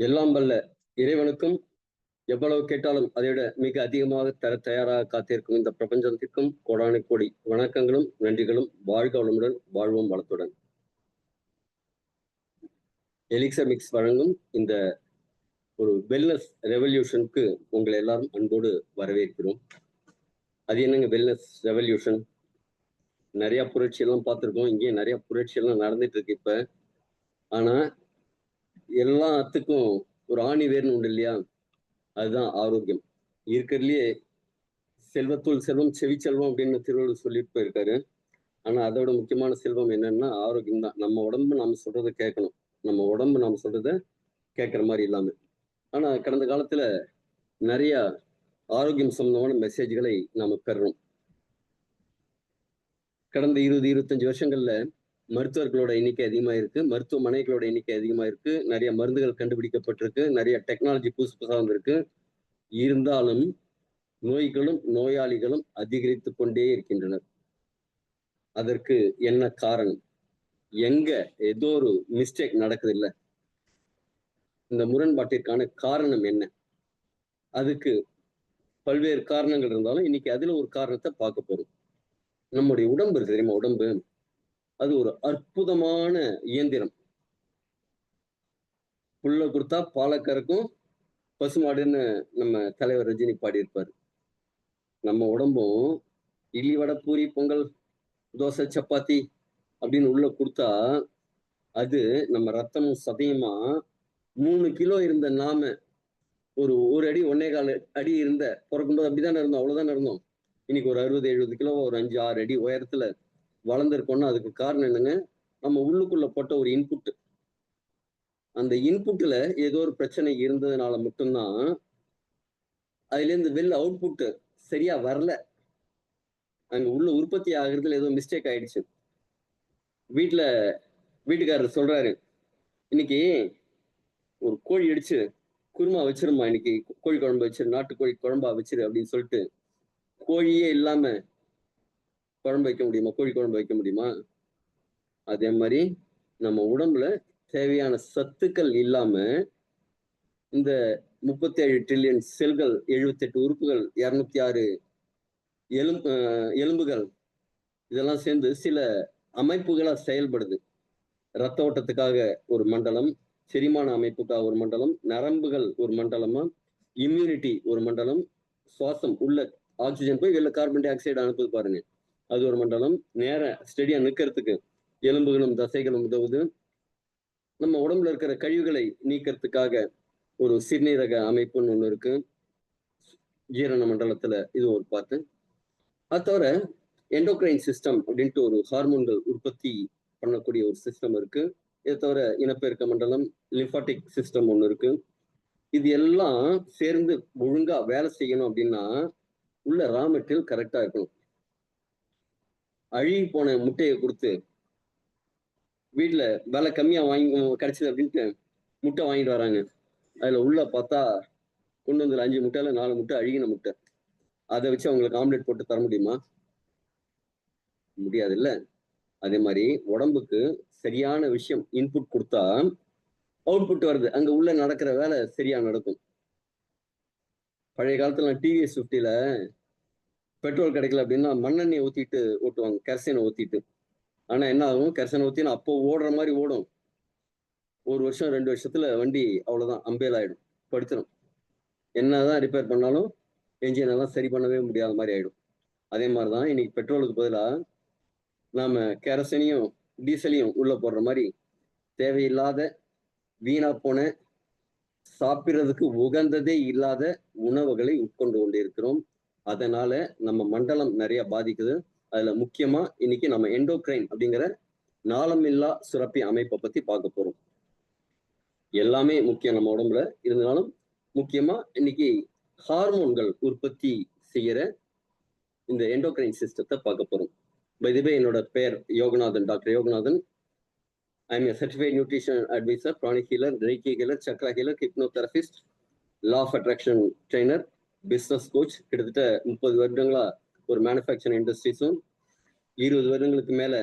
எல்லாம் வல்ல இறைவனுக்கும் எவ்வளவு கேட்டாலும் அதை விட மிக அதிகமாக தர தயாராக காத்திருக்கும் இந்த பிரபஞ்சத்திற்கும் கோடானு கோடி வணக்கங்களும் நன்றிகளும். வாழ்க வளமுடன், வாழ்வோம் வளத்துடன். எலிக்சர் மிக்ஸ் வழங்கும் இந்த ஒரு வெல்னஸ் ரெவல்யூஷனுக்கு உங்களை எல்லாரும் அன்போடு வரவேற்கிறோம். அது என்னங்க வெல்னஸ் ரெவல்யூஷன்? நிறைய புரட்சியெல்லாம் பார்த்துருக்கோம். இங்கேயும் நிறைய புரட்சியெல்லாம் நடந்துட்டு இருக்கு இப்ப. ஆனா எல்லாத்துக்கும் ஒரு ஆணி வேர்னு உண்டு இல்லையா? அதுதான் ஆரோக்கியம். இருக்கிறதுலயே செல்வத்துள் செல்வம் செவிச்செல்வம் அப்படின்னு திருவள்ளுவர் சொல்லிட்டு போயிருக்காரு. ஆனா அதோட முக்கியமான செல்வம் என்னன்னா ஆரோக்கியம் தான். நம்ம உடம்பு நம்ம சொல்றதை கேட்கணும். நம்ம உடம்பு நம்ம சொல்றதை கேட்கற மாதிரி இல்லாம. ஆனா கடந்த காலத்துல நிறைய ஆரோக்கியம் சம்பந்தமான மெசேஜ்களை நாம பெறணும். கடந்த 20-25 வருஷங்கள்ல மருத்துவர்களோட எண்ணிக்கை அதிகமா இருக்கு, மருத்துவமனைகளோட எண்ணிக்கை அதிகமா இருக்கு, நிறைய மருந்துகள் கண்டுபிடிக்கப்பட்டிருக்கு, நிறைய டெக்னாலஜி புதுசு புதுசா வந்திருக்கு. இருந்தாலும் நோய்களும் நோயாளிகளும் அதிகரித்து கொண்டே இருக்கின்றனர். அதற்கு என்ன காரணம்? எங்க ஏதோ ஒரு மிஸ்டேக் நடக்குது இல்ல? இந்த முரண்பாட்டிற்கான காரணம் என்ன? அதுக்கு பல்வேறு காரணங்கள் இருந்தாலும் இன்னைக்கு அதுல ஒரு காரணத்தை பார்க்க போறோம். நம்முடைய உடம்பு இருக்கு தெரியுமா? உடம்பு அது ஒரு அற்புதமான இயந்திரம். புல்ல கொடுத்தா பாலை கறக்கும் பசுமாடுன்னு நம்ம தலைவர் ரஜினி பாடியிருப்பாரு. நம்ம உடம்பும் இட்லி வடை பூரி பொங்கல் தோசை சப்பாத்தி அப்படின்னு உள்ள கொடுத்தா அது நம்ம ரத்தமும் சதையுமா 3 கிலோ இருந்த நாம ஒரு அடி 1.25 அடி இருந்த பிறக்கும்போது அப்படிதானே இருந்தோம், அவ்வளவுதானே இருந்தோம். இன்னைக்கு ஒரு 60-70 கிலோ ஒரு 5-6 அடி உயரத்துல வளர்ந்துருக்கோம்னா அதுக்கு காரணம் என்னங்க? நம்ம உள்ளுக்குள்ள போட்ட ஒரு இன்புட். அந்த இன்புட்ல ஏதோ ஒரு பிரச்சனை இருந்ததுனால மட்டும்தான் அதுல இருந்து வெளில அவுட்புட் சரியா வரல. அங்க உள்ள உற்பத்தி ஆகுறதுல ஏதோ மிஸ்டேக் ஆயிடுச்சு. வீட்டுக்காரர் சொல்றாரு, இன்னைக்கு ஒரு கோழி அடிச்சு குருமா வச்சிருமா, இன்னைக்கு கோழி குழம்பு வச்சிரு, நாட்டுக்கோழி குழம்பா வச்சிரு அப்படின்னு சொல்லிட்டு கோழியே இல்லாம குழம்பு வைக்க முடியுமா? கோழி குழம்பு வைக்க முடியுமா? அதே மாதிரி நம்ம உடம்புல தேவையான சத்துக்கள் இல்லாம இந்த 37 ட்ரில்லியன் செல்கள், 78 உறுப்புகள், 206 எலும்புகள் இதெல்லாம் சேர்ந்து சில அமைப்புகளா செயல்படுது. ரத்த ஓட்டத்துக்காக ஒரு மண்டலம், செரிமான அமைப்புக்காக ஒரு மண்டலம், நரம்புகள் ஒரு மண்டலமா, இம்யூனிட்டி ஒரு மண்டலம், சுவாசம் உள்ள ஆக்சிஜன் போய் வெளில கார்பன் டை ஆக்சைடு அனுப்புது பாருங்க, அது ஒரு மண்டலம். நேர ஸ்டெடியா நிற்கிறதுக்கு எலும்புகளும் தசைகளும் உதவுது. நம்ம உடம்புல இருக்கிற கழிவுகளை நீக்கிறதுக்காக ஒரு சிறுநீரக அமைப்புன்னு ஒண்ணு இருக்கு. ஜீரண மண்டலத்துல இது ஒரு பார்த்து. அது தவிர எண்டோக்ரைன் சிஸ்டம் அப்படின்ட்டு ஒரு ஹார்மோன்கள் உற்பத்தி பண்ணக்கூடிய ஒரு சிஸ்டம் இருக்கு. இதை தவிர இனப்பெருக்க மண்டலம், லிம்பாட்டிக் சிஸ்டம் ஒண்ணு இருக்கு. இது எல்லாம் சேர்ந்து ஒழுங்கா வேலை செய்யணும் அப்படின்னா உள்ள ரா மெட்டீரியல் கரெக்டா இருக்கணும். அழுகி போன முட்டையை கொடுத்து வீட்டுல விலை கம்மியா வாங்கி கிடைச்சது அப்படின்ட்டு முட்டை வாங்கிட்டு வராங்க. அதுல உள்ள பார்த்தா கொண்டு வந்து 5 முட்டையில 4 முட்டை அழுகின முட்டை. அதை வச்சு அவங்களுக்கு ஆம்லெட் போட்டு தர முடியுமா? முடியாது இல்ல? அதே மாதிரி உடம்புக்கு சரியான விஷயம் இன்புட் கொடுத்தா அவுட்புட் வருது. அங்க உள்ள நடக்கிற வேலை சரியா நடக்கும். பழைய காலத்துல டிவிஎஸ் 50ல பெட்ரோல் கிடைக்கல அப்படின்னா மண்ணெண்ணெய் ஊத்திட்டு ஓட்டுவாங்க, கெரசனை ஊத்திட்டு. ஆனா என்ன ஆகும்? கெரசனை ஊத்தினா அப்போ ஓடுற மாதிரி ஓடும். 1 வருஷம் 2 வருஷத்துல வண்டி அவ்வளவுதான், அம்பேல் ஆயிடும், படுத்துடும். என்னதான் ரிப்பேர் பண்ணாலும் என்ஜின் எல்லாம் சரி பண்ணவே முடியாத மாதிரி ஆயிடும். அதே மாதிரிதான் இன்னைக்கு பெட்ரோலுக்கு பதிலா நாம கெரசனையும் டீசலையும் உள்ள போடுற மாதிரி தேவையில்லாத வீணா போன சாப்பிடுறதுக்கு உகந்ததே இல்லாத உணவுகளை உட்கொண்டு கொண்டிருக்கிறோம். அதனால நம்ம மண்டலம் நிறைய பாதிக்குது. அதுல முக்கியமா இன்னைக்கு நம்ம எண்டோக்ரைன் அப்படிங்கிற நாளமில்லா சுரப்பி அமைப்பை பத்தி பார்க்க போறோம். எல்லாமே முக்கியம் நம்ம உடம்புல இருந்தாலும் முக்கியமா இன்னைக்கு ஹார்மோன்கள் உற்பத்தி செய்யற இந்த எண்டோக்ரைன் சிஸ்டத்தை பார்க்க போறோம். பை தி வே, என்னோட பெயர் Yoganathan, doctor Yoganathan. I am a certified nutrition advisor, pranic healer, reiki healer, chakra healer, hypnotherapist, law of attraction trainer, business coach. கிட்டத்தட்ட 30 வருடங்களா ஒரு மேனுஃபேக்சரிங் இண்டஸ்ட்ரீஸும் 20 வருடங்களுக்கு மேல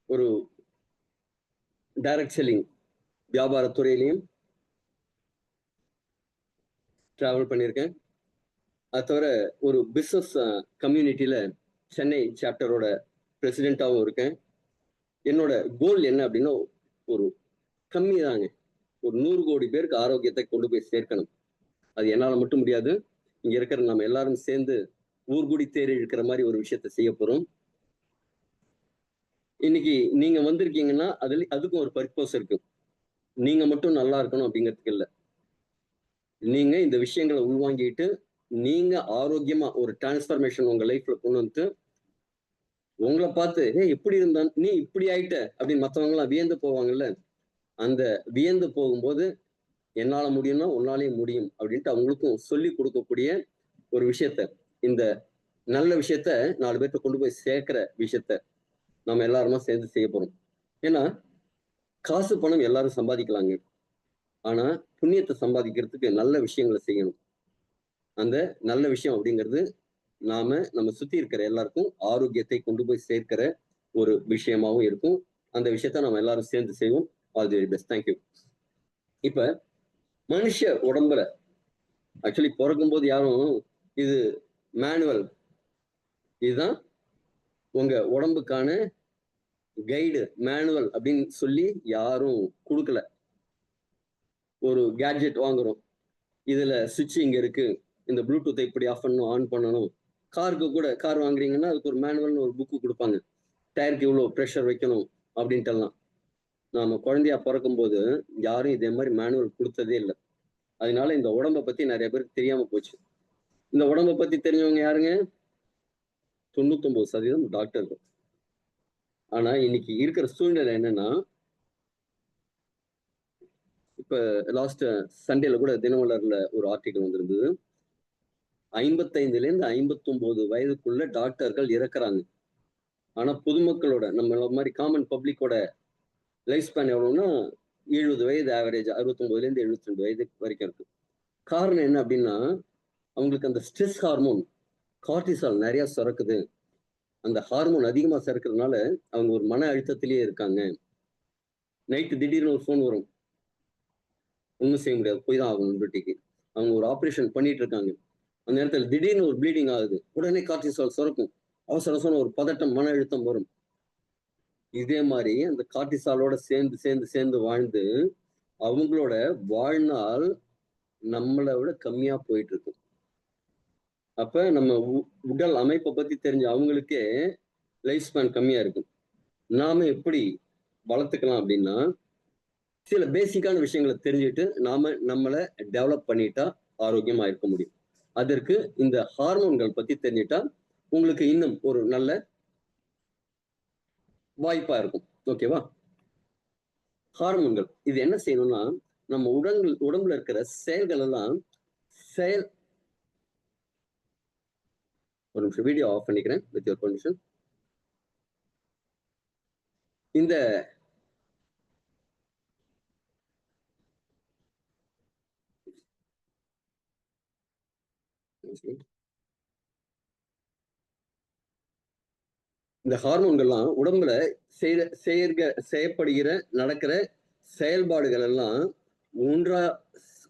ஒரு டைரக்ட் செல்லிங் வியாபார துறையிலையும் டிராவல் பண்ணியிருக்கேன். அது தவிர ஒரு பிஸ்னஸ் கம்யூனிட்டியில சென்னை சாப்டரோட பிரசிடென்ட்டாகவும் இருக்கேன். என்னோட கோல் என்ன அப்படின்னா ஒரு கம்மி தாங்க, ஒரு 100 கோடி பேருக்கு ஆரோக்கியத்தை கொண்டு போய் சேர்க்கணும். அது என்னால மட்டும் முடியாது. இங்க இருக்கிற நம்ம எல்லாரும் சேர்ந்து ஊர்கூடி தேர் இழுக்கிற மாதிரி ஒரு விஷயத்த செய்ய போறோம். இன்னைக்கு நீங்க வந்திருக்கீங்கன்னா அதுக்கும் ஒரு பர்பஸ் இருக்கு. நீங்க மட்டும் நல்லா இருக்கணும் அப்படிங்கிறதுக்கு இல்ல. நீங்க இந்த விஷயங்களை உள்வாங்கிட்டு நீங்க ஆரோக்கியமா ஒரு டிரான்ஸ்பர்மேஷன் உங்க லைஃப்ல கொண்டு வந்து உங்களை பார்த்து எப்படி இருந்தான் நீ இப்படி ஆயிட்ட அப்படின்னு மற்றவங்க எல்லாம் வியந்து போவாங்கல்ல. அந்த வியந்து போகும்போது என்னால முடியும்னா உன்னாலேயும் முடியும் அப்படின்ட்டு அவங்களுக்கும் சொல்லி கொடுக்கக்கூடிய ஒரு விஷயத்த, இந்த நல்ல விஷயத்த 4 பேர்த்த கொண்டு போய் சேர்க்கிற விஷயத்த நம்ம எல்லாருமா சேர்ந்து செய்ய போறோம். ஏன்னா காசு பணம் எல்லாரும் சம்பாதிக்கலாங்க. ஆனா புண்ணியத்தை சம்பாதிக்கிறதுக்கு நல்ல விஷயங்களை செய்யணும். அந்த நல்ல விஷயம் அப்படிங்கிறது நம்ம சுத்தி இருக்கிற எல்லாருக்கும் ஆரோக்கியத்தை கொண்டு போய் சேர்க்கிற ஒரு விஷயமாவும் இருக்கும். அந்த விஷயத்த நம்ம எல்லாரும் சேர்ந்து செய்வோம். All the very best. Thank you. இப்ப மனுஷ உடம்புல ஆக்சுவலி பிறக்கும் போது யாரும் இது மேனுவல், இதுதான் உங்க உடம்புக்கான கைடு மேனுவல் அப்படின்னு சொல்லி யாரும் கொடுக்கல. ஒரு கேட்ஜெட் வாங்குறோம், இதுல சுவிட்ச் இங்க இருக்கு, இந்த ப்ளூடூத்தை இப்படி ஆஃப் பண்ணணும் ஆன் பண்ணணும். காருக்கு கூட கார் வாங்குறீங்கன்னா அதுக்கு ஒரு மேனுவல்னு ஒரு புக்கு கொடுப்பாங்க. டயருக்கு இவ்வளோ ப்ரெஷர் வைக்கணும் அப்படின்ட்டு எல்லாம். நாம குழந்தையா பிறக்கும் போது யாரும் இதே மாதிரி மேனுவல் கொடுத்ததே இல்லை. அதனால இந்த உடம்பை பத்தி நிறைய பேருக்கு தெரியாம போச்சு. இந்த உடம்பை பத்தி தெரிஞ்சவங்க யாருங்க? 99% டாக்டர்கள். ஆனா இன்னைக்கு இருக்கிற சூழ்நிலை என்னன்னா, இப்ப லாஸ்ட் சண்டேல கூட தினமலர்ல ஒரு ஆர்டிகல் வந்திருந்தது. 55ல இருந்து 59 வயதுக்குள்ள டாக்டர்கள் இறக்குறாங்க. ஆனா பொதுமக்களோட நம்ம மாதிரி காமன் பப்ளிக்கோட லைஃப் ஸ்பேன் எவ்வளவுன்னா 70 வயது ஆவரேஜ், 69ல இருந்து 72 வயது வரைக்கும் இருக்கு. காரணம் என்ன அப்படின்னா, அவங்களுக்கு அந்த ஸ்ட்ரெஸ் ஹார்மோன் கார்டிசால் நிறைய சுரக்குது. அந்த ஹார்மோன் அதிகமா சுரக்கிறதுனால அவங்க ஒரு மன அழுத்தத்திலேயே இருக்காங்க. நைட்டு திடீர்னு ஒரு ஃபோன் வரும், ஒன்றும் செய்ய முடியாது, போய் தான் ஆகணும் டியூட்டிக்கு. அவங்க ஒரு ஆப்ரேஷன் பண்ணிட்டு இருக்காங்க. அந்த நேரத்தில் திடீர்னு ஒரு ப்ளீடிங் ஆகுது, உடனே கார்டிசால் சுரக்கும். அவசர அவசரம் ஒரு பதட்டம், மன அழுத்தம் வரும். இதே மாதிரி அந்த கார்டிசாலோட சேர்ந்து சேர்ந்து சேர்ந்து வாழ்ந்து அவங்களோட வாழ்நாள் நம்மளை விட கம்மியா போயிட்டு இருக்கு. அப்ப நம்ம உடல் அமைப்பை பத்தி தெரிஞ்ச அவங்களுக்கே லைஃப் ஸ்பேன் கம்மியா இருக்கு. நாம எப்படி வளர்த்துக்கலாம் அப்படின்னா, சில பேசிக்கான விஷயங்களை தெரிஞ்சுட்டு நாம நம்மளை டெவலப் பண்ணிட்டா ஆரோக்கியமா இருக்க முடியும். அதற்கு இந்த ஹார்மோன்கள் பத்தி தெரிஞ்சுட்டா உங்களுக்கு இன்னும் ஒரு நல்ல வாய்ப்பா இருக்கும். ஓகேவா? ஹார்மோன்கள் இது என்ன செய்யணும்னா, நம்ம உடம்புல இருக்கிற செயல்கள் எல்லாம் ஒரு நிமிஷம் வீடியோ ஆஃப் பண்ணிக்கிறேன் வித் யுவர் பர்மிஷன். இந்த இந்த ஹார்மோன்கள்லாம் உடம்புல செய்யப்படுகிற நடக்கிற செயல்பாடுகள் எல்லாம் ஒன்றா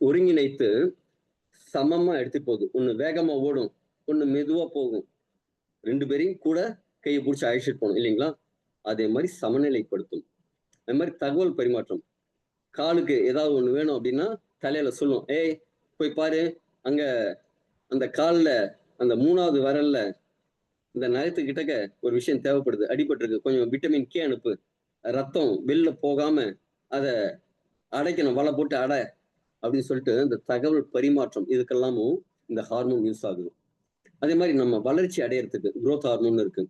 ஒருங்கிணைத்து சமமா எடுத்து போகுது. ஒண்ணு வேகமா ஓடும், ஒண்ணு மெதுவா போகும். 2 பேரையும் கூட கையை பிடிச்சி அழைச்சிட்டு போகணும் இல்லைங்களா? அதே மாதிரி சமநிலைப்படுத்தும். அது மாதிரி தகவல் பரிமாற்றம். காலுக்கு ஏதாவது ஒண்ணு வேணும் அப்படின்னா தலையில சொல்லும், ஏய் போய் பாரு, அங்க அந்த கால்ல அந்த 3வது விரல்ல இந்த நகத்துக்கிட்டக்க ஒரு விஷயம் தேவைப்படுது, அடிபட்டிருக்கு, கொஞ்சம் விட்டமின் கே அனுப்பு, ரத்தம் வெளில போகாம அதை அடைக்கணும், வலை போட்டு அடை அப்படின்னு சொல்லிட்டு இந்த தகவல் பரிமாற்றம் இதுக்கெல்லாமும் இந்த ஹார்மோன் யூஸ் ஆகுது. அதே மாதிரி நம்ம வளர்ச்சி அடையறதுக்கு குரோத் ஹார்மோன் இருக்கு.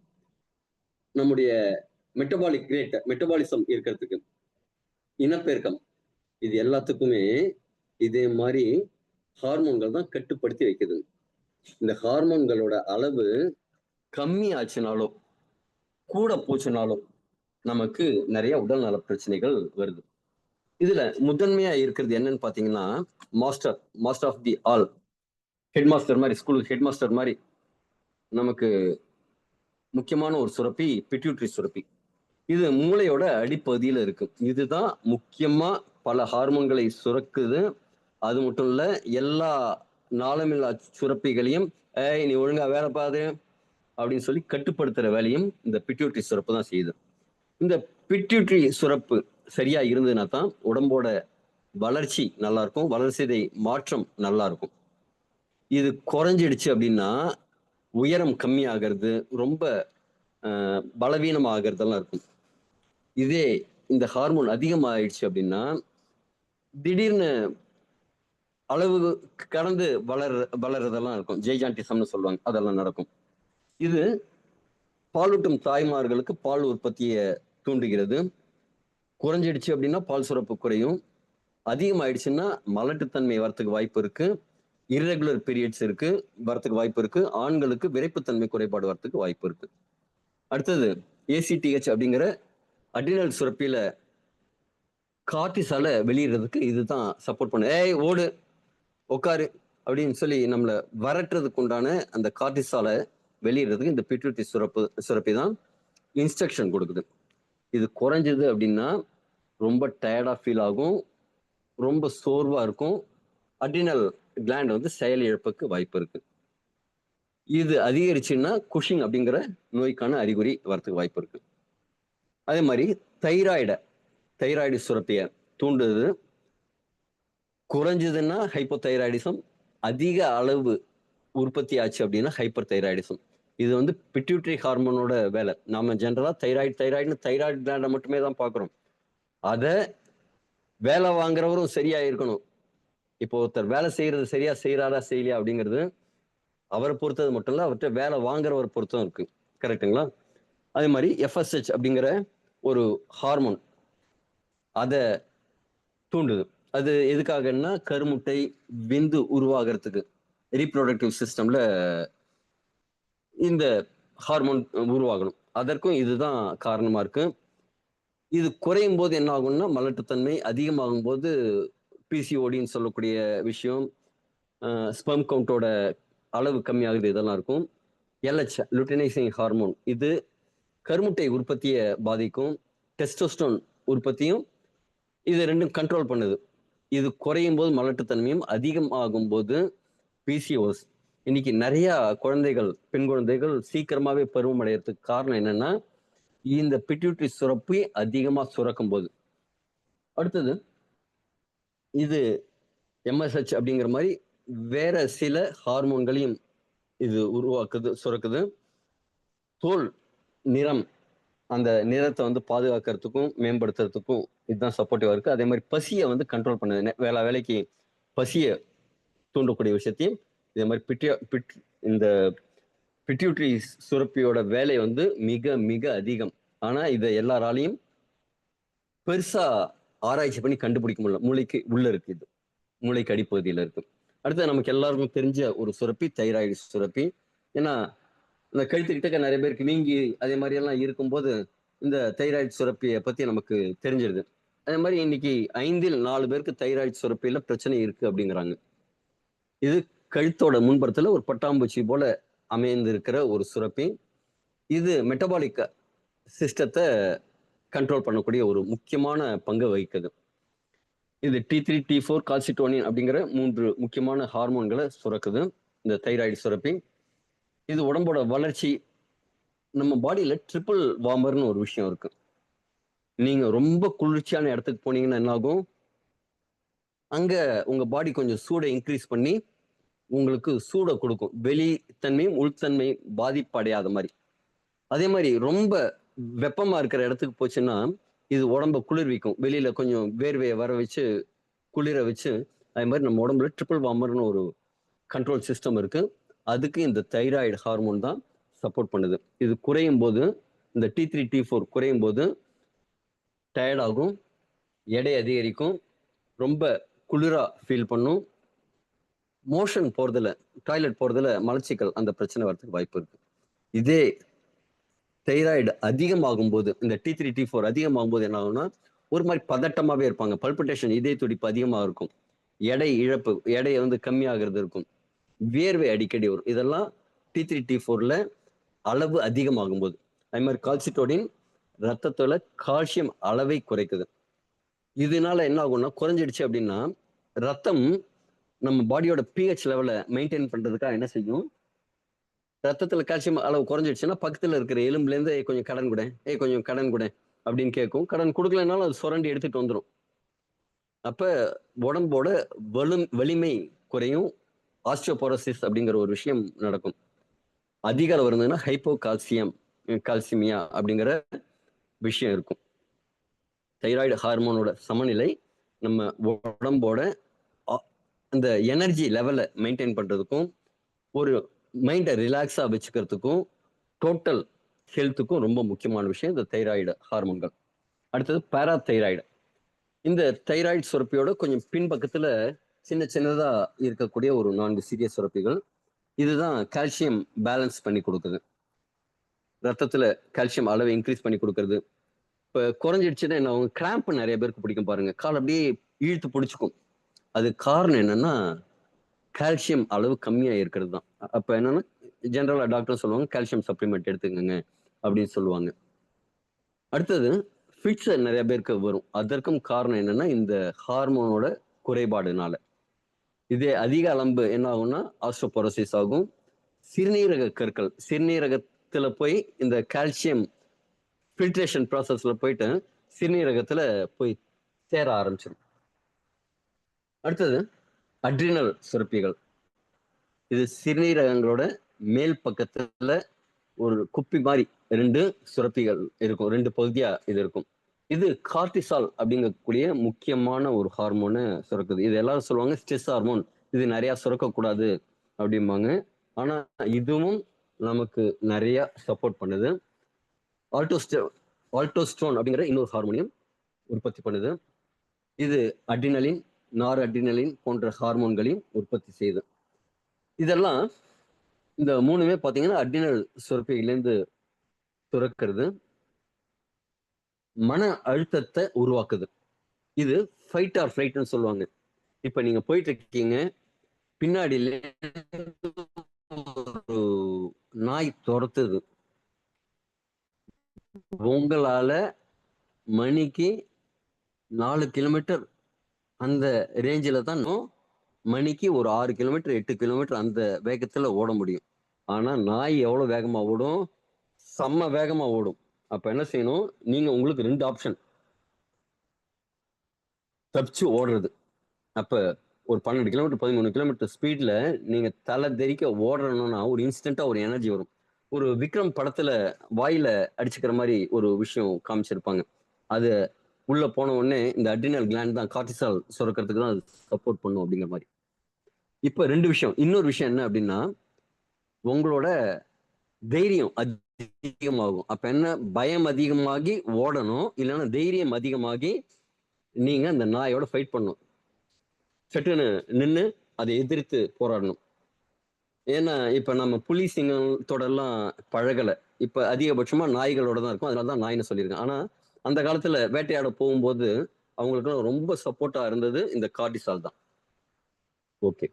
நம்முடைய மெட்டபாலிசம் இருக்கிறதுக்கு, இனப்பெருக்கம், இது எல்லாத்துக்குமே இதே மாதிரி ஹார்மோன்கள் தான் கட்டுப்படுத்தி வைக்குது. இந்த ஹார்மோன்களோட அளவு கம்மி ஆச்சுனாலும் கூட போச்சுனாலும் நமக்கு நிறைய உடல் நல பிரச்சனைகள் வருது. இதுல முதன்மையா இருக்கிறது என்னன்னு பாத்தீங்கன்னா, master of the all, head master மாதிரி, ஸ்கூல் ஹெட் மாஸ்டர் மாதிரி நமக்கு முக்கியமான ஒரு சுரப்பி பிட்யூட்டரி சுரப்பி. இது மூளையோட அடிப்பகுதியில இருக்கு. இதுதான் முக்கியமா பல ஹார்மோன்களை சுரக்குது. அது மட்டும் இல்ல, எல்லா நாளமில்லா சுரப்பிகளையும் நீ ஒழுங்கா வேலை பாரு அப்படின்னு சொல்லி கட்டுப்படுத்துற வேலையும் இந்த பிட்யூட்டரி சுரப்பு தான் செய்யுது. இந்த பிட்யூட்டரி சுரப்பு சரியா இருந்ததுன்னா தான் உடம்போட வளர்ச்சி நல்லா இருக்கும், வளர்சிதை மாற்றம் நல்லா இருக்கும். இது குறைஞ்சிடுச்சு அப்படின்னா உயரம் கம்மி ஆகிறது, ரொம்ப பலவீனம் ஆகிறதெல்லாம் இருக்கும். இதே இந்த ஹார்மோன் அதிகமாயிடுச்சு அப்படின்னா திடீர்னு அளவு கடந்து வளர்றதெல்லாம் இருக்கும். ஜெய்ஜாண்டிசம்னு சொல்லுவாங்க, அதெல்லாம் நடக்கும். இது பாலூட்டும் தாய்மார்களுக்கு பால் உற்பத்தியை தூண்டுகிறது. குறைஞ்சிடுச்சு அப்படின்னா பால் சுரப்பு குறையும். அதிகமாயிடுச்சுன்னா மலட்டுத்தன்மை வரத்துக்கு வாய்ப்பு இருக்கு. இர்ரெகுலர் பீரியட்ஸ் இருக்கு, வரத்துக்கு வாய்ப்பு இருக்கு. ஆண்களுக்கு விரைப்புத்தன்மை குறைபாடு வரத்துக்கு வாய்ப்பு இருக்கு. அடுத்தது ஏசிடிஹெச் அப்படிங்கிற அட்ரினல் சுரப்பியில கார்டிசால வெளியிடுறதுக்கு இதுதான் சப்போர்ட் பண்ணு. ஏய் ஓடு, உட்காரு அப்படின்னு சொல்லி நம்மளை வரட்டுறதுக்கு உண்டான அந்த கார்டிசால வெளியிடுறதுக்கு இந்த பிட்யூட்டரி சுரப்பி தான் இன்ஸ்ட்ரக்ஷன் கொடுக்குது. இது குறைஞ்சது அப்படின்னா ரொம்ப டயர்டா ஃபீல் ஆகும், ரொம்ப சோர்வா இருக்கும். அட்ரினல் கிளாண்ட் வந்து செயல் இழப்புக்கு வாய்ப்பு இருக்கு. இது அதிகரிச்சுன்னா குஷிங் அப்படிங்கிற நோய்க்கான அறிகுறி வரத்துக்கு வாய்ப்பு இருக்கு. அதே மாதிரி தைராய்டு சுரப்பிய தூண்டுது. குறைஞ்சதுன்னா ஹைப்போதைராய்டிசம், அதிக அளவு உற்பத்தி ஆச்சு அப்படின்னா ஹைப்பர் தைராய்டிசம். இது வந்து பிட்யூட்டரி ஹார்மோனோட வேலை. நாம ஜென்ரலா தைராய்டு கிளாண்டை மட்டுமே தான் பார்க்குறோம். அதை வேலை வாங்குறவரும் சரியா இருக்கணும். இப்போ ஒருத்தர் வேலை செய்யறது சரியா செய்யறாரா செய்யலையா அப்படிங்கிறது அவரை பொறுத்தது மட்டும் இல்ல, அவர்கிட்ட வேலை வாங்குறவர் பொறுத்தும் இருக்கு. கரெக்டுங்களா? அதே மாதிரி எஃப்எஸ்ஹெச் அப்படிங்கிற ஒரு ஹார்மோன் அதை தூண்டுது. அது எதுக்காகன்னா கருமுட்டை, விந்து உருவாகிறதுக்கு, ரீப்ரொடக்டிவ் சிஸ்டம்ல இந்த ஹார்மோன் உருவாகணும். அதற்கும் இதுதான் காரணமா இருக்கு. இது குறையும் போது என்ன ஆகும்னா மலட்டுத்தன்மை, அதிகமாகும் போது பிசிஓடின்னு சொல்லக்கூடிய விஷயம், ஸ்பெர்ம் கவுண்டோட அளவு கம்மியாகுது, இதெல்லாம் இருக்கும். எல்ஹெச் லுட்டினைசிங் ஹார்மோன் இது கருமுட்டை உற்பத்தியை பாதிக்கும். டெஸ்டோஸ்டோன் உற்பத்தியும் இது ரெண்டும் கண்ட்ரோல் பண்ணுது. இது குறையும் போது மலட்டுத்தன்மையும், அதிகமாகும் போது பிசிஓஸ். இன்னைக்கு நிறைய குழந்தைகள், பெண் குழந்தைகள் சீக்கிரமாவே பருவம் அடைகிறதுக்கு காரணம் என்னன்னா இந்த பிட்யூட்டரி சுரப்பி அதிகமா சுரக்கும் போது. அடுத்தது இது எம்எஸ்ஹெச் அப்படிங்கிற மாதிரி வேற சில ஹார்மோன்களையும் இது சுரக்குது. தோல் நிறம், அந்த நிறத்தை வந்து பாதுகாக்கிறதுக்கும் மேம்படுத்துறதுக்கும் இதுதான் சப்போர்ட்டிவா இருக்கு. அதே மாதிரி பசியை வந்து கண்ட்ரோல் பண்ணுது. வேலைக்கு பசியை தூண்டக்கூடிய விஷயத்தையும் இதே மாதிரி இந்த பிட்யூட்டரி சுரப்பியோட வேலை வந்து மிக மிக அதிகம். ஆனா இதை எல்லாராலையும் பெருசா ஆராய்ச்சி பண்ணி கண்டுபிடிக்க முடியல. மூளைக்கு உள்ள இருக்கு, இது மூளைக்கு அடிப்பகுதியில இருக்கு. அடுத்து நமக்கு எல்லாருக்கும் தெரிஞ்ச ஒரு சுரப்பி தைராய்டு சுரப்பி. ஏன்னா இந்த கழுத்துக்கிட்ட நிறைய பேருக்கு வீங்கி அதே மாதிரி எல்லாம் இருக்கும்போது இந்த தைராய்டு சுரப்பியை பத்தி நமக்கு தெரிஞ்சிருது. அதே மாதிரி இன்னைக்கு 5 இல் 4 பேருக்கு தைராய்டு சுரப்பியில பிரச்சனை இருக்கு அப்படிங்கிறாங்க. இது கழுத்தோட முன்புறத்துல ஒரு பட்டாம்பூச்சி போல அமைந்து இருக்கிற ஒரு சுரப்பி. இது மெட்டபாலிக் சிஸ்டத்தை கண்ட்ரோல் பண்ணக்கூடிய ஒரு முக்கியமான பங்கு வகிக்குது. இது T3, T4, கால்சிட்டோனின் அப்படிங்கிற 3 முக்கியமான ஹார்மோன்களை சுரக்குது இந்த தைராய்டு சுரப்பி. இது உடம்போட வளர்ச்சி. நம்ம பாடியில ட்ரிபிள் வார்மர்னு ஒரு விஷயம் இருக்கு. நீங்க ரொம்ப குளிர்ச்சியான இடத்துக்கு போனீங்கன்னா என்ன ஆகும், அங்க உங்க பாடி கொஞ்சம் சூடை இன்க்ரீஸ் பண்ணி உங்களுக்கு சூடை கொடுக்கும். வெளித்தன்மையும் உள்தன்மையும் பாதிப்படையாத மாதிரி. அதே மாதிரி ரொம்ப வெப்பமா இருக்கிற இடத்துக்கு போச்சுன்னா இது உடம்ப குளிர்விக்கும். வெளியில கொஞ்சம் வேர்வையை வர வச்சு குளிர வச்சு. அதே மாதிரி நம்ம உடம்புல ட்ரிபிள் வார்மர்னு ஒரு கண்ட்ரோல் சிஸ்டம் இருக்கு. அதுக்கு இந்த தைராய்டு ஹார்மோன் தான் சப்போர்ட் பண்ணுது. இது குறையும் போது, இந்த T3, T4 குறையும் போது டயர்ட் ஆகும், எடை அதிகரிக்கும், ரொம்ப குளிரா ஃபீல் பண்ணும், மோஷன் போறதுல, டாய்லெட் போறதுல மலச்சிக்கல், அந்த பிரச்சனை வரதுக்கு வாய்ப்பு இருக்கு. இதே தைராய்டு அதிகமாகும் போது, இந்த T3, T4 அதிகமாகும் போது என்ன ஆகும்னா ஒரு மாதிரி பதட்டமாவே இருப்பாங்க. பல்பிட்டேஷன், இதய துடிப்பு அதிகமா இருக்கும், எடை இழப்பு, எடையை வந்து கம்மியாகிறது இருக்கும், வேர்வை அடிக்கடி வரும். இதெல்லாம் T3, T4ல அளவு அதிகமாகும் போது. அதே மாதிரி கால்சிட்டோனின் ரத்தத்துல கால்சியம் அளவை குறைக்குது. இதனால என்ன ஆகும்னா குறைஞ்சிடுச்சு அப்படின்னா ரத்தம் நம்ம பாடியோட பிஹெச் லெவலை மெயின்டைன் பண்றதுக்காக என்ன செய்யும், ரத்தத்துல கால்சியம் அளவு குறைஞ்சிடுச்சுன்னா பக்கத்துல இருக்கிற எலும்புல இருந்து கொஞ்சம் கடன் கூட, கொஞ்சம் கடன் கூட அப்படின்னு கேட்கும். கடன் கொடுக்கலனாலும் அது சுரண்டி எடுத்துட்டு வந்துடும். அப்ப உடம்போட வலிமை குறையும். ஆஸ்டியோபோரோசிஸ் அப்படிங்கிற ஒரு விஷயம் நடக்கும். அதிக அளவு இருந்ததுன்னா கால்சிமியா அப்படிங்கிற விஷயம் இருக்கும். தைராய்டு ஹார்மோனோட சமநிலை நம்ம உடம்போட அந்த எனர்ஜி லெவலை மெயின்டைன் பண்றதுக்கும், ஒரு மைண்டை ரிலாக்ஸா வச்சுக்கிறதுக்கும், டோட்டல் ஹெல்த்துக்கும் ரொம்ப முக்கியமான விஷயம் இந்த தைராய்டு ஹார்மோன்கள். அடுத்தது பாராதைராய்டு. இந்த தைராய்டு சுரப்பியோட கொஞ்சம் பின்பக்கத்துல சின்ன சின்னதா இருக்கக்கூடிய ஒரு 4 சிறிய சுரப்பிகள். இதுதான் கால்சியம் பேலன்ஸ் பண்ணி கொடுக்குது. ரத்தத்துல கால்சியம் அளவை இன்க்ரீஸ் பண்ணி கொடுக்கறது. இப்ப குறைஞ்சிடுச்சுன்னா என்ன ஆகும், கிராம்ப் நிறைய பேருக்கு பிடிக்கும் பாருங்க, கால் அப்படியே இழுத்து பிடிச்சிக்கும். அது காரணம் என்னன்னா கால்சியம் அளவு கம்மியா இருக்கிறது தான். அப்ப என்னன்னா ஜெனரலா டாக்டர் சொல்லுவாங்க கால்சியம் சப்ளிமெண்ட் எடுத்துக்கங்க அப்படின்னு சொல்லுவாங்க. அடுத்தது ஃபிட்ஸ் நிறைய பேருக்கு வரும். அதற்கும் காரணம் என்னன்னா இந்த ஹார்மோனோட குறைபாடுனால. இதே அதிக அளம்பு என்ன ஆகும்னா ஆஸ்ட்ரோபோரோசிஸ் ஆகும். சிறுநீரக கற்கள், சிறுநீரகத்துல போய் இந்த கால்சியம் ஃபில்ட்ரேஷன் ப்ராசஸ்ல போயிட்டு சிறுநீரகத்துல போய் சேர ஆரம்பிச்சிடும். அடுத்தது அட்ரினல் சுரப்பிகள். இது சிறுநீரகங்களோட மேல் பக்கத்துல ஒரு குப்பி மாதிரி 2 சுரப்பிகள் இருக்கும், 2 பகுதியா இது இருக்கும். இது கார்டிசால் அப்படிங்கக்கூடிய முக்கியமான ஒரு ஹார்மோனை சுரக்குது. இது எல்லாரும் சொல்லுவாங்க ஸ்ட்ரெஸ் ஹார்மோன், இது நிறைய சுரக்கக்கூடாது அப்படிம்பாங்க. ஆனா இதுவும் நமக்கு நிறைய சப்போர்ட் பண்ணுது. ஆல்டோஸ்டோன் அப்படிங்கிற இன்னொரு ஹார்மோனியம் உற்பத்தி பண்ணுது. இது அட்ரினலின், நார் அட்ரினலின் போன்ற ஹார்மோன்களையும் உற்பத்தி செய்யுது. இதெல்லாம் இந்த 3மே பாத்தீங்கன்னா அட்ரினல் சுரப்பியிலேருந்து சுரக்கிறது. மன அழுத்தத்தை உருவாக்குது. இது ஃபைட் ஆர் ஃப்ளைட்னு சொல்லுவாங்க. இப்ப நீங்க போயிட்டு இருக்கீங்க, பின்னாடியில ஒரு நாய் துரத்துது. உங்களால மணிக்கு 4 கிலோமீட்டர் அந்த ரேஞ்சில தான் மணிக்கு ஒரு 6 கிலோமீட்டர் 8 கிலோமீட்டர் அந்த வேகத்துல ஓட முடியும். ஆனா நாய் எவ்வளவு வேகமா ஓடும், செம்ம வேகமா ஓடும். அப்ப என்ன செய்யணும், நீங்க உங்களுக்கு 2 ஆப்ஷன், தப்பிச்சு ஓடுறது. அப்ப ஒரு 12 கிலோமீட்டர் 13 கிலோமீட்டர் ஸ்பீட்ல நீங்க தலை தெறிக்க ஓடணும்னா ஒரு இன்ஸ்டன்டா ஒரு எனர்ஜி வரும். ஒரு விக்ரம் படத்துல வாயில அடிச்சுக்கிற மாதிரி ஒரு விஷயம் காமிச்சிருப்பாங்க. அது உள்ள போன உடனே இந்த அட்ரினல் கிளாண்ட் தான் கார்டிசால் சுரக்கிறதுக்கு தான் அது சப்போர்ட் பண்ணும் அப்படிங்கிற மாதிரி. இப்ப 2 விஷயம். இன்னொரு விஷயம் என்ன அப்படின்னா, உங்களோட தைரியம் அதிகமாகும். அப்ப என்ன, பயம் அதிகமாகி ஓடணும், இல்லைன்னா தைரியம் அதிகமாகி நீங்க அந்த நாயோட ஃபைட் பண்ணணும். சட்டுன்னு நின்று அதை எதிர்த்து போராடணும். ஏன்னா இப்ப நம்ம புலி சிங்கத்தோட எல்லாம் பழகல. இப்ப அதிகபட்சமா நாய்களோட தான் இருக்கும். அதனாலதான் நாய்னு சொல்லியிருக்கேன். ஆனா அந்த காலத்துல வேட்டையாட போகும்போது அவங்களுக்கு ரொம்ப சப்போர்ட்டா இருந்தது இந்த கார்டிசால் தான். ஓகே,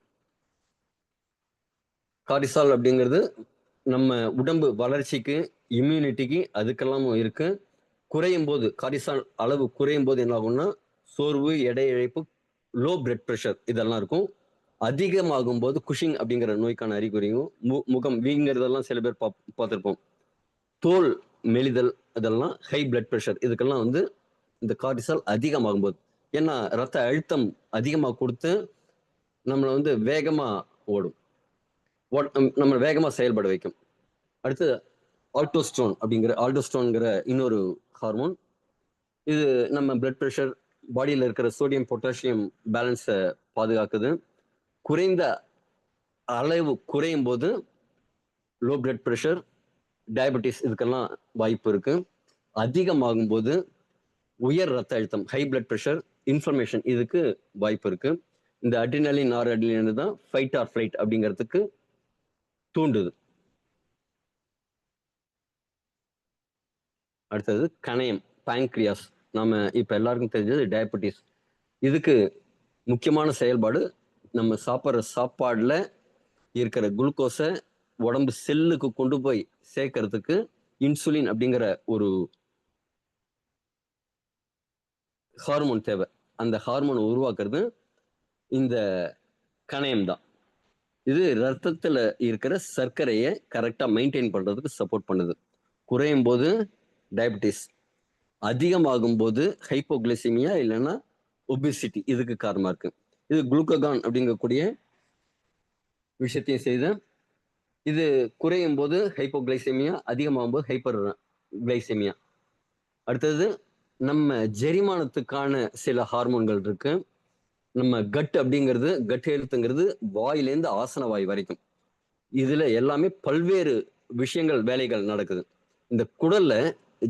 கார்டிசால் அப்படிங்கிறது நம்ம உடம்பு வளர்ச்சிக்கு, இம்யூனிட்டிக்கு அதுக்கெல்லாம் இருக்கு. குறையும் போது, கார்டிசால் அளவு குறையும் போது என்ன ஆகும்னா சோர்வு, எடை இழப்பு, லோ பிளட் பிரஷர் இதெல்லாம் இருக்கும். அதிகமாகும் போது குஷிங் அப்படிங்கிற நோய்க்கான அறிகுறியும், முகம் வீங்கிறதெல்லாம் சில பேர் பார்த்திருப்போம். தோல் மெலிதல், அதெல்லாம் ஹை பிளட் பிரஷர், இதுக்கெல்லாம் இந்த கார்டிசால் அதிகமாகும் போது. ஏன்னா ரத்த அழுத்தம் அதிகமா கொடுத்து நம்மளை வேகமா ஓடும், நம்ம வேகமா செயல்பட வைக்கும். அடுத்து ஆல்டோஸ்டோன்ங்கிற இன்னொரு ஹார்மோன். இது நம்ம பிளட் பிரஷர், பாடியில் இருக்கிற சோடியம் பொட்டாசியம் பேலன்ஸை பாதுகாக்குது. குறைந்த அளவு குறையும் போது லோ பிளட் பிரஷர், டயபெட்டிஸ் இதுக்கெல்லாம் வாய்ப்பு இருக்கு. அதிகமாகும் போது உயர் ரத்த அழுத்தம், ஹை பிளட் பிரஷர், இன்ஃப்ளமேஷன் இதுக்கு வாய்ப்பு இருக்கு. இந்த அட்ரினலின், நார் அட்ரினலின் தான் ஃபைட் ஆர் ஃப்ளைட் அப்படிங்கிறதுக்கு தூண்டுது. அடுத்தது கணையம், பாங்க்ரியாஸ். நம்ம இப்ப எல்லாருக்கும் தெரிஞ்சது டயபெட்டிஸ். இதுக்கு முக்கியமான செயல்பாடு நம்ம சாப்பிட்ற சாப்பாடுல இருக்கிற குளுக்கோஸை உடம்பு செல்லுக்கு கொண்டு போய் சேர்க்கறதுக்கு இன்சுலின் அப்படிங்கிற ஒரு ஹார்மோன் தேவை. அந்த ஹார்மோனை உருவாக்குறது இந்த கணையம் தான். இது ரத்தத்துல இருக்கிற சர்க்கரையை கரெக்டா மெயின்டைன் பண்றதுக்கு சப்போர்ட் பண்ணுது. குறையும் போது டயபிட்டிஸ், அதிகமாகும் போது ஹைப்போகிளைசிமியா இல்லைன்னா ஒபிசிட்டி இதுக்கு காரணமா இருக்கு. இது குளுக்ககான் அப்படிங்கக்கூடிய விஷயத்தையும் செய்து இது குறையும் போது ஹைப்போகிளைசெமியா, அதிகமாகும் போது ஹைப்பர் கிளைசெமியா. அடுத்தது நம்ம ஜெரிமானத்துக்கான சில ஹார்மோன்கள் இருக்கு. நம்ம கட் அப்படிங்கிறது, கட் ஹெல்த்துங்கிறது வாயிலேருந்து ஆசன வாய் வரைக்கும். இதுல எல்லாமே பல்வேறு விஷயங்கள் வேலைகள் நடக்குது. இந்த குடல்ல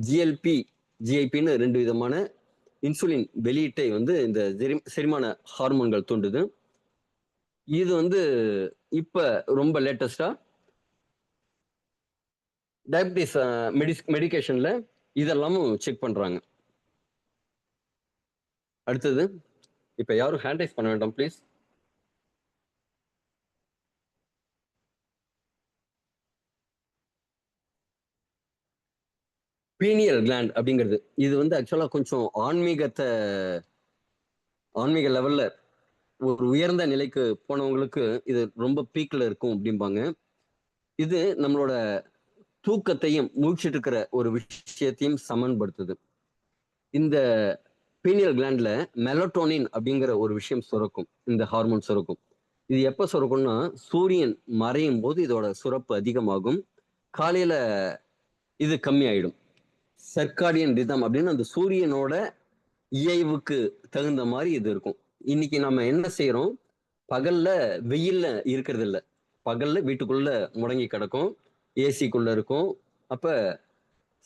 ஜிஎல்பி ஜிஐபின்னு 2 விதமான இன்சுலின் வெளியீட்டை வந்து இந்த செரிமான ஹார்மோன்கள் தூண்டுது. இது வந்து இப்ப ரொம்ப லேட்டஸ்டா டயபிட்டிஸ் மெடிகேஷன்ல இதெல்லாமும் செக் பண்றாங்க. அடுத்தது இப்ப யாரும் ஹேண்ட் ரைஸ் பண்ண வேண்டாம் ப்ளீஸ். பீனியல் கிளாண்ட் அப்படிங்கிறது இது வந்து ஆக்சுவலா கொஞ்சம் ஆன்மீக லெவல்ல ஒரு உயர்ந்த நிலைக்கு போனவங்களுக்கு இது ரொம்ப பீக்ல இருக்கும் அப்படிம்பாங்க. இது நம்மளோட தூக்கத்தையும் மூழ்கிட்டு இருக்கிற ஒரு விஷயத்தையும் சமன்படுத்துது. இந்த பீனியல் கிளாண்ட்ல மெலட்டோனின் அப்படிங்கிற ஒரு விஷயம் சுரக்கும். இந்த ஹார்மோன் சுரக்கும். இது எப்ப சுரக்கும்னா சூரியன் மறையும் போது இதோட சுரப்பு அதிகமாகும். காலையில இது கம்மியாயிடும். சர்க்காடியன் ரிதம் அப்படின்னு அந்த சூரியனோட இயைவுக்கு தகுந்த மாதிரி இது இருக்கும். இன்னைக்கு நம்ம என்ன செய்யறோம்? பகல்ல வெயில்ல இருக்கிறது இல்ல. பகல்ல வீட்டுக்குள்ள முடங்கி கிடக்கும், ஏசிக்குள்ள இருக்கும். அப்ப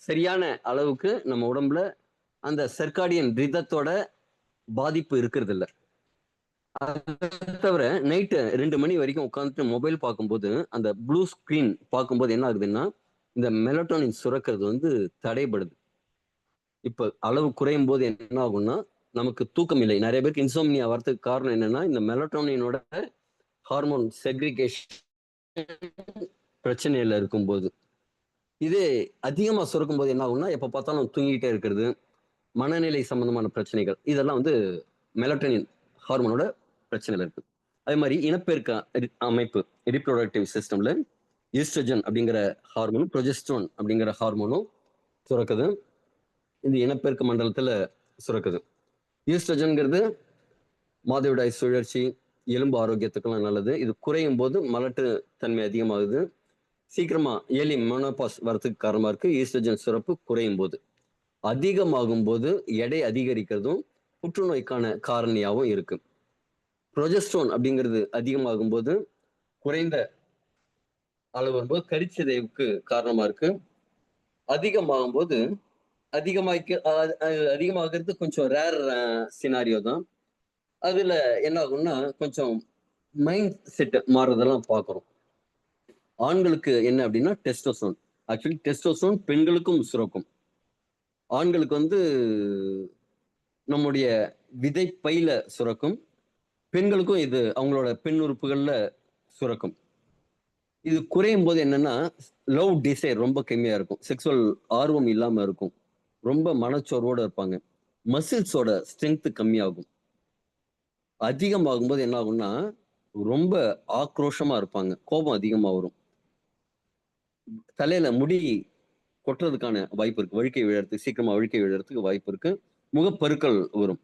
சரியான அளவுக்கு நம்ம உடம்புல அந்த சர்க்காடியன் ரிதத்தோட பாதிப்பு இருக்கிறது இல்ல. அதை தவிர நைட்டு 2 மணி வரைக்கும் உட்காந்துட்டு மொபைல் பார்க்கும்போது அந்த ப்ளூ ஸ்கிரீன் பார்க்கும்போது என்ன ஆகுதுன்னா இந்த மெலட்டோனின் சுரக்கிறது வந்து தடைபடுது. இப்ப அளவு குறையும் போது என்ன ஆகும்னா நமக்கு தூக்கம் இல்லை. நிறைய பேருக்கு இன்சோம்னியா வரதுக்கு காரணம் என்னன்னா இந்த மெலட்டோனினோட ஹார்மோன் செக்ரிகேஷன் பிரச்சனையில இருக்கும்போது. இது அதிகமா சுரக்கும் போது என்ன ஆகும்னா எப்ப பார்த்தாலும் தூங்கிட்டே இருக்கிறது, மனநிலை சம்பந்தமான பிரச்சனைகள், இதெல்லாம் வந்து மெலட்டோனின் ஹார்மோனோட பிரச்சனையில இருக்கு. அதே மாதிரி இனப்பெருக்க அமைப்பு ரீப்ரொடக்டிவ் சிஸ்டம்ல ஈஸ்ட்ரஜன் அப்படிங்கிற ஹார்மோனும் ப்ரொஜெஸ்ட்ரான் அப்படிங்கிற ஹார்மோனும் சுரக்குது. இது இனப்பெருக்க மண்டலத்துல சுரக்குது. ஈஸ்ட்ரஜன்ங்கிறது மாதவிடாய் சுழற்சி, எலும்பு ஆரோக்கியத்துக்கெல்லாம் நல்லது. இது குறையும் போது மலட்டு தன்மை அதிகமாகுது. சீக்கிரமா ஏர்லி மெனோபாஸ் வரதுக்கு காரணமா இருக்கு ஈஸ்ட்ரஜன் சுரப்பு குறையும் போது. அதிகமாகும் போது எடை அதிகரிக்கிறதும் புற்றுநோய்க்கான காரணியாகவும் இருக்கு. ப்ரொஜெஸ்ட்ரான் அப்படிங்கிறது அதிகமாகும் போது குறைந்த அளவு வரும்போது கருச்சிதைவுக்கு காரணமா இருக்கு. அதிகமாகும் போது அதிகமாகிறது கொஞ்சம் ரேர் சினாரியோ தான். அதுல என்ன ஆகும்னா கொஞ்சம் மைண்ட் செட் மாறுறதெல்லாம் பார்க்குறோம். ஆண்களுக்கு என்ன அப்படின்னா டெஸ்டோஸ்டெரோன். ஆக்சுவலி டெஸ்டோஸ்டெரோன் பெண்களுக்கும் சுரக்கும். ஆண்களுக்கு வந்து நம்முடைய விதைப்பையில சுரக்கும். பெண்களுக்கும் இது அவங்களோட பெண் உறுப்புகள்ல சுரக்கும். இது குறையும் போது என்னன்னா லவ் டிசைர் ரொம்ப கம்மியா இருக்கும். செக்ஸுவல் ஆர்வம் இல்லாம இருக்கும். ரொம்ப மனச்சோர்வோட இருப்பாங்க. மசில்ஸோட ஸ்ட்ரென்த் கம்மியாகும். அதிகமாகும் போது என்ன ஆகும்னா ரொம்ப ஆக்ரோஷமா இருப்பாங்க. கோபம் அதிகமா வரும். தலையில முடி கொட்டுறதுக்கான வாய்ப்பு இருக்கு. வழுக்கை விழறதுக்கு சீக்கிரமா வழுக்கை விழறதுக்கு வாய்ப்பு இருக்கு. முகப்பருக்கள் வரும்.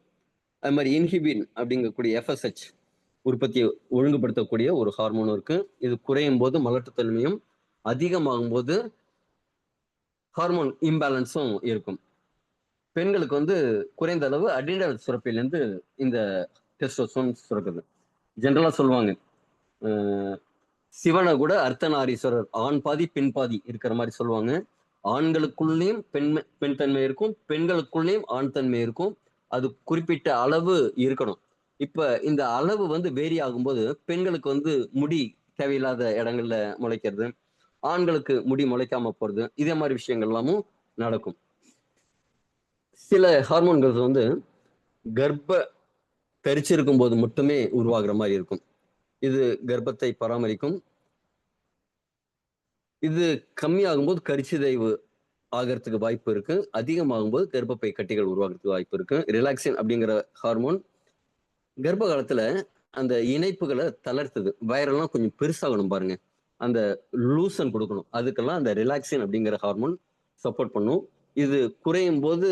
அது மாதிரி இன்ஹிபின் அப்படிங்கக்கூடிய எஃப்எஸ்ஹெச் உற்பத்தியை ஒழுங்குபடுத்தக்கூடிய ஒரு ஹார்மோனும் இருக்கு. இது குறையும் போது மலட்டுத்தன்மையும், அதிகமாகும் போது ஹார்மோன் இம்பேலன்ஸும் இருக்கும். பெண்களுக்கு வந்து குறைந்த அளவு அட்ரினல் சுரப்பிலிருந்து இந்த டெஸ்டோஸ்டெரோன் சுரக்குது. ஜென்ரலா சொல்லுவாங்க சிவனை கூட அர்த்தநாரீஸ்வரர் ஆண் பாதி பெண் பாதி இருக்கிற மாதிரி சொல்லுவாங்க. ஆண்களுக்குள்ளேயும் பெண் தன்மை இருக்கும், பெண்களுக்குள்ளேயும் ஆண் தன்மை இருக்கும். அது குறிப்பிட்ட அளவு இருக்கணும். இப்ப இந்த அளவு வந்து வேரி ஆகும்போது பெண்களுக்கு வந்து முடி தேவையில்லாத இடங்கள்ல முளைக்கிறது, ஆண்களுக்கு முடி முளைக்காம போறது, இதே மாதிரி விஷயங்கள் எல்லாமும் நடக்கும். சில ஹார்மோன்கள் வந்து கர்ப்ப தரிச்சிருக்கும் போது மட்டுமே உருவாகிற மாதிரி இருக்கும். இது கர்ப்பத்தை பராமரிக்கும். இது கம்மியாகும் போது கருச்சிதைவு ஆகிறதுக்கு வாய்ப்பு இருக்கு. அதிகமாகும் போது கர்ப்பப்பை கட்டிகள் உருவாகிறதுக்கு வாய்ப்பு இருக்கு. ரிலாக்சின் அப்படிங்கிற ஹார்மோன் கர்ப்ப காலத்துல அந்த இணைப்புகளை தளர்த்துது. வயரெல்லாம் கொஞ்சம் பெருசாகணும் பாருங்க, அந்த லூசன் கொடுக்கணும். அதுக்கெல்லாம் அந்த ரிலாக்சின் அப்படிங்கிற ஹார்மோன் சப்போர்ட் பண்ணும். இது குறையும் போது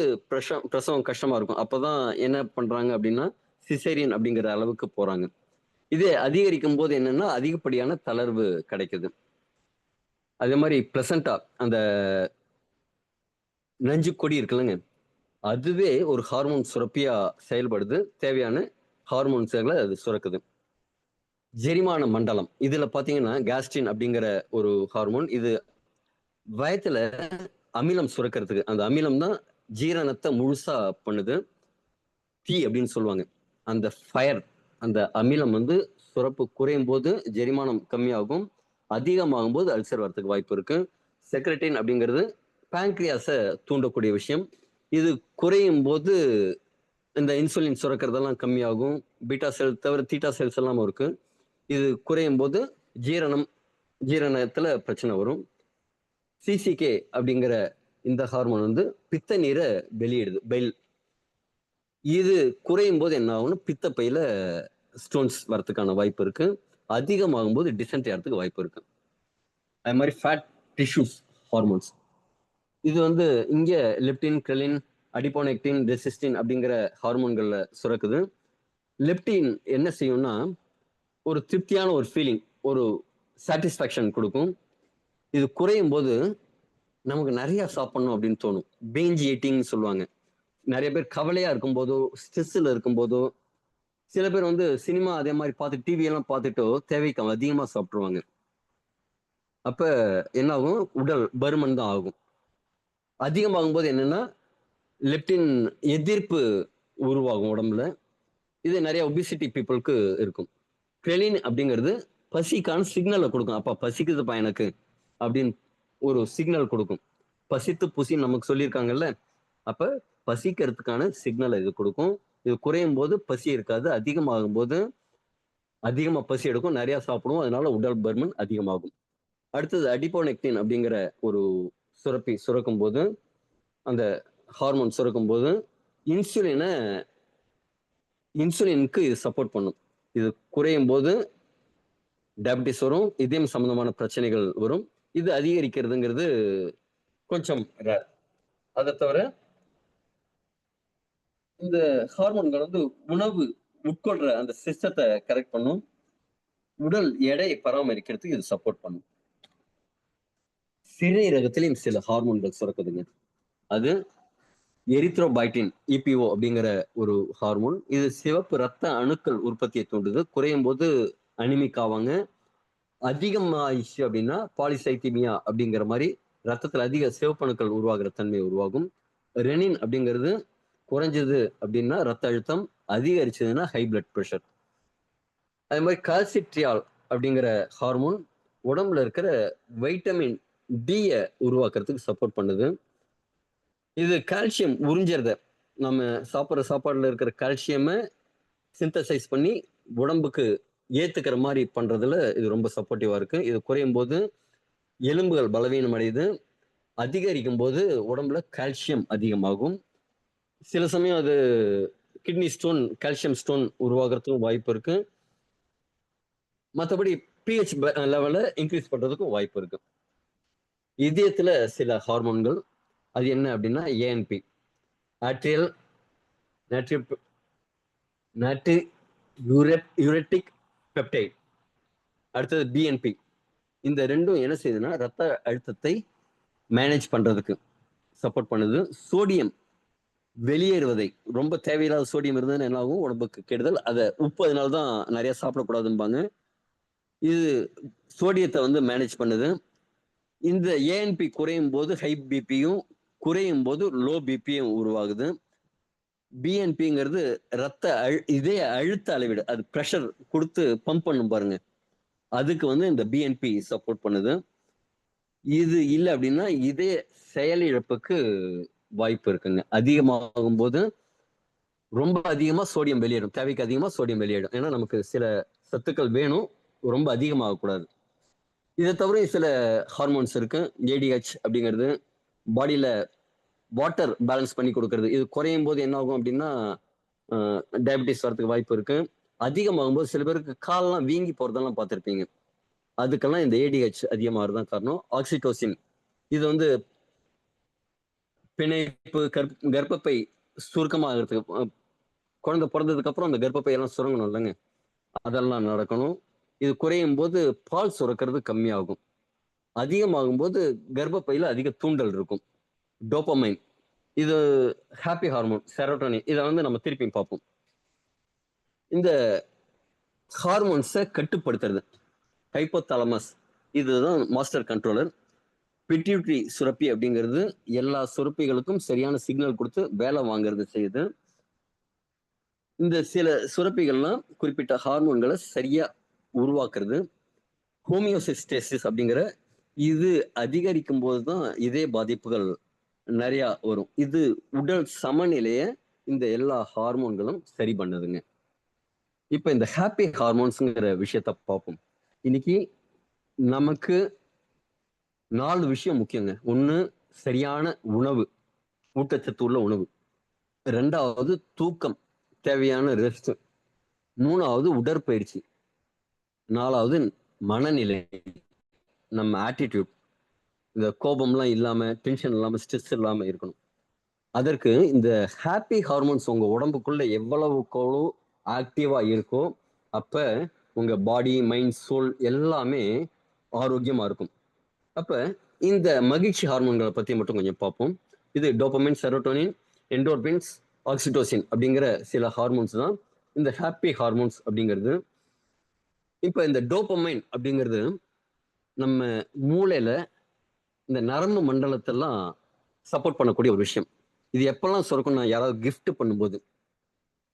பிரசவம் கஷ்டமா இருக்கும். அப்பதான் என்ன பண்றாங்க அப்படின்னா சிசேரியன் அப்படிங்கிற அளவுக்கு போறாங்க. இதே அதிகரிக்கும் போது என்னன்னா அதிகப்படியான தளர்வு கிடைக்குது. அதே மாதிரி பிளசண்டா, அந்த நஞ்சு கொடி இருக்குல்லங்க, அதுவே ஒரு ஹார்மோன் சுரப்பியா செயல்படுது. தேவையான ஹார்மோன்ஸ்களை அது சுரக்குது. ஜெரிமான மண்டலம், இதுல பாத்தீங்கன்னா கேஸ்ட்ரின் அப்படிங்கிற ஒரு ஹார்மோன். இது வயத்துல அமிலம் சுரக்கிறதுக்கு, அந்த அமிலம் தான் ஜீரணத்தை முழுசா பண்ணுது. தீ அப்படின்னு சொல்லுவாங்க. அந்த ஃபயர், அந்த அமிலம் வந்து சுரப்பு குறையும் போது ஜெரிமானம் கம்மியாகும். அதிகமாகும் போது அல்சர் வரதுக்கு வாய்ப்பு இருக்கு. செக்ரட்டின் அப்படிங்கிறது பேங்க்ரியாஸை தூண்டக்கூடிய விஷயம். இது குறையும் போது இந்த இன்சுலின் சுரக்கிறதெல்லாம் கம்மியாகும். பீட்டா செல் தவிர தீட்டா செல்ஸ் எல்லாம் இருக்கு. இது குறையும் போது ஜீரணத்துல பிரச்சனை வரும். சிசிகே அப்படிங்கிற இந்த ஹார்மோன் வந்து பித்த நீரை வெளியிடுது, பெயில். இது குறையும் போது என்ன ஆகும்னு பித்த பையில ஸ்டோன்ஸ் வரதுக்கான வாய்ப்பு இருக்கு. அதிகமாகும் போது டிசென்ட்ரி ஆகிறதுக்கு வாய்ப்பு இருக்கு. அது மாதிரி ஃபேட் டிஷ்யூஸ் ஹார்மோன்ஸ், இது வந்து இங்க லெப்டின், கிரெலின், அடிபோனெக்டின், ரெசிஸ்டின் அப்படிங்கிற ஹார்மோன்கள்ல சுரக்குது. லெப்டின் என்ன செய்யும்னா ஒரு திருப்தியான ஒரு ஃபீலிங், ஒரு சாட்டிஸ்ஃபேக்ஷன் கொடுக்கும். இது குறையும் போது நமக்கு நிறைய சாப்பிடணும் அப்படின்னு தோணும். பிஞ்ச் ஈட்டிங் சொல்லுவாங்க. நிறைய பேர் கவலையா இருக்கும் போதோ, ஸ்ட்ரெஸ்ல இருக்கும் போதோ, சில பேர் வந்து சினிமா அதே மாதிரி பார்த்து டிவி எல்லாம் பார்த்துட்டோ தேவைக்கு அதிகமா சாப்பிட்டுருவாங்க. அப்ப என்ன ஆகும், உடல் பருமன் தான் ஆகும். அதிகமாகும் போது என்னன்னா லெப்டின் எதிர்ப்பு உருவாகும் உடம்புல. இது நிறைய ஒபிசிட்டி பீப்புளுக்கு இருக்கும். கிரெலின் அப்படிங்கிறது பசிக்கான சிக்னலை கொடுக்கும். அப்ப பசிக்குதுப்பா எனக்கு அப்படின்னு ஒரு சிக்னல் கொடுக்கும். பசித்து புசி நமக்கு சொல்லியிருக்காங்கல்ல, அப்ப பசிக்கிறதுக்கான சிக்னல் இது கொடுக்கும். இது குறையும் போது பசி இருக்காது. அதிகமாகும் போது அதிகமா பசி எடுக்கும், நிறைய சாப்பிடுவோம், அதனால உடல் பருமன் அதிகமாகும். அடுத்தது அடிபோனெக்டின் அப்படிங்கிற ஒரு சுரப்பி சுரக்கும் போது, அந்த ஹார்மோன் சுரக்கும் போது இன்சுலினுக்கு இது சப்போர்ட் பண்ணும். இது குறையும் போது டயபிட்டிஸ் வரும், இதயம் சம்பந்தமான பிரச்சனைகள் வரும். இது அதிகரிக்கிறதுங்கிறது கொஞ்சம் ரேர். அதை தவிர இந்த ஹார்மோன்கள் வந்து உணவு உட்கொள்ற அந்த சிஸ்டத்தை கரெக்ட் பண்ணும். உடல் எடையை பராமரிக்கிறதுக்கு இது சப்போர்ட் பண்ணும். சிறுநீரகத்திலையும் சில ஹார்மோன்கள் சுரக்குதுங்க. அது எரித்ரோபைட்டின், இபிஓ அப்படிங்கிற ஒரு ஹார்மோன். இது சிவப்பு ரத்த அணுக்கள் உற்பத்தியை தூண்டுது. குறையும் போது அனிமிக் ஆவாங்க. அதிகமாயிடுச்சு அப்படின்னா பாலிசைத்திமியா அப்படிங்கிற மாதிரி ரத்தத்தில் அதிக சிவப்பணுக்கள் உருவாகிற தன்மை உருவாகும். ரெனின் அப்படிங்கிறது குறைஞ்சது அப்படின்னா ரத்த அழுத்தம், அதிகரிச்சதுன்னா ஹை பிளட் ப்ரெஷர். அதே மாதிரி கால்சிட்ரியால் அப்படிங்கிற ஹார்மோன் உடம்புல இருக்கிற வைட்டமின் டியை உருவாக்குறதுக்கு சப்போர்ட் பண்ணுது. இது கால்சியம் உறிஞ்சறத, நம்ம சாப்பிட்ற சாப்பாடுல இருக்கிற கால்சியமை சிந்தசைஸ் பண்ணி உடம்புக்கு ஏத்துக்கிற மாதிரி பண்றதுல இது ரொம்ப சப்போர்ட்டிவா இருக்கு. இது குறையும் போது எலும்புகள் பலவீனம் அடையுது. அதிகரிக்கும் போது உடம்புல கால்சியம் அதிகமாகும். சில சமயம் அது கிட்னி ஸ்டோன், கால்சியம் ஸ்டோன் உருவாகிறதுக்கும் வாய்ப்பு இருக்கு. மற்றபடி பிஹெச் லெவலை இன்க்ரீஸ் பண்றதுக்கும் வாய்ப்பு இருக்கு. இதயத்துல சில ஹார்மோன்கள், அது என்ன அப்படின்னா ஏஎன்பி, ஆட்ரியல் யூரெட்டிக் பெப்டைட். அடுத்தது பிஎன்பி. இந்த ரெண்டும் என்ன செய்யுதுன்னா ரத்த அழுத்தத்தை மேனேஜ் பண்றதுக்கு சப்போர்ட் பண்ணுது. சோடியம் வெளியேறுவதை, ரொம்ப தேவையில்லாத சோடியம் இருந்ததுன்னு என்ன ஆகும், உடம்புக்கு கெடுதல். அதை உப்பு அதனால்தான் நிறைய சாப்பிடக்கூடாதும்பாங்க. இது சோடியத்தை வந்து மேனேஜ் பண்ணுது. இந்த ஏஎன்பி குறையும் போது ஹை பிபியும், குறையும் போது லோ பிபியும் உருவாகுது. பிஎன்பிங்கிறது இதய அழுத்த அளவீடு, அது ப்ரெஷர் கொடுத்து பம்ப் பண்ணும் பாருங்க, அதுக்கு வந்து இந்த பிஎன்பி சப்போர்ட் பண்ணுது. இது இல்லை அப்படின்னா இதய செயலிழப்புக்கு வாய்ப்பு இருக்குங்க. அதிகமாகும் போது ரொம்ப அதிகமா சோடியம் வெளியேறும், தேவைக்கு அதிகமா சோடியம் வெளியேறும். ஏன்னா நமக்கு சில சத்துக்கள் வேணும், ரொம்ப அதிகமாகக்கூடாது. இதை தவிர சில ஹார்மோன்ஸ் இருக்கு. ஏடிஹெச் அப்படிங்கிறது பாடியில வாட்டர் பேலன்ஸ் பண்ணி கொடுக்கறது. இது குறையும் போது என்ன ஆகும் அப்படின்னா டயபிட்டிஸ் வரதுக்கு வாய்ப்பு இருக்கு. அதிகமாகும்போது சில பேருக்கு கால்லாம் வீங்கி போறதெல்லாம் பார்த்துருப்பீங்க. அதுக்கெல்லாம் இந்த ஏடிஹெச் அதிகமாகிறது தான் காரணம். ஆக்சிடோசின் இது வந்து பிணைப்பு, கர்ப்பப்பை சுருக்கமாகறதுக்கு, குழந்தை பிறந்ததுக்கு அப்புறம் அந்த கர்ப்பப்பை எல்லாம் சுருங்கணும் இல்லைங்க, அதெல்லாம் நடக்கணும். இது குறையும் போது பால் சுரக்கிறது கம்மியாகும். அதிகமாகும் போது கர்ப்பப்பையில அதிக தூண்டல் இருக்கும். டோபமைன் இது ஹாப்பி ஹார்மோன், செரோட்டோனின் இதை வந்து நம்ம திருப்பி பார்ப்போம். இந்த ஹார்மோன்ஸை கட்டுப்படுத்துறது ஹைப்போதாலமஸ், இதுதான் மாஸ்டர் கண்ட்ரோலர். பிட்யூட்டரி சுரப்பி அப்படிங்கிறது எல்லா சுரப்பிகளுக்கும் சரியான சிக்னல் கொடுத்து வேலை வாங்குறது செய்யுது. இந்த சில சுரப்பிகள்லாம் குறிப்பிட்ட ஹார்மோன்களை சரியா உருவாக்குறது. ஹோமியோசிஸ்டேசிஸ் அப்படிங்கிற இது அதிகரிக்கும் போதுதான் இதே பாதிப்புகள் நிறைய வரும். இது உடல் சமநிலையை இந்த எல்லா ஹார்மோன்களும் சரி பண்ணுதுங்க. இப்ப இந்த ஹாப்பி ஹார்மோன்ஸ்ங்கிற விஷயத்த பார்ப்போம். இன்னைக்கு நமக்கு 4 விஷயம் முக்கியங்க. ஒண்ணு சரியான உணவு, ஊட்டச்சத்து உள்ள உணவு. 2வது தூக்கம், தேவையான ரெஸ்ட். 3வது உடற்பயிற்சி. 4வது மனநிலை, நம்ம ஆட்டிடியூட், இந்த கோபம்லாம் இல்லாம, டென்ஷன் இல்லாம, ஸ்ட்ரெஸ் இல்லாம இருக்கணும். அதற்கு இந்த ஹாப்பி ஹார்மோன்ஸ் உங்க உடம்புக்குள்ள எவ்வளவுக்கு ஆக்டிவா இருக்கோ அப்ப உங்க பாடி, மைண்ட், சோல் எல்லாமே ஆரோக்கியமா இருக்கும். அப்ப இந்த மகிழ்ச்சி ஹார்மோன்களை பத்தி மட்டும் கொஞ்சம் பார்ப்போம். இது டோபமைன், செரோட்டோனின், என்டோர்பின்ஸ், ஆக்சிடோசின் அப்படிங்கிற சில ஹார்மோன்ஸ் தான் இந்த ஹாப்பி ஹார்மோன்ஸ் அப்படிங்கிறது. இப்ப இந்த டோபமைன் அப்படிங்கிறது நம்ம மூளையில இந்த நரம்பு மண்டலத்தெல்லாம் சப்போர்ட் பண்ணக்கூடிய ஒரு விஷயம். இது எப்பெல்லாம் சுரக்கும்னா, யாராவது கிஃப்ட் பண்ணும்போது,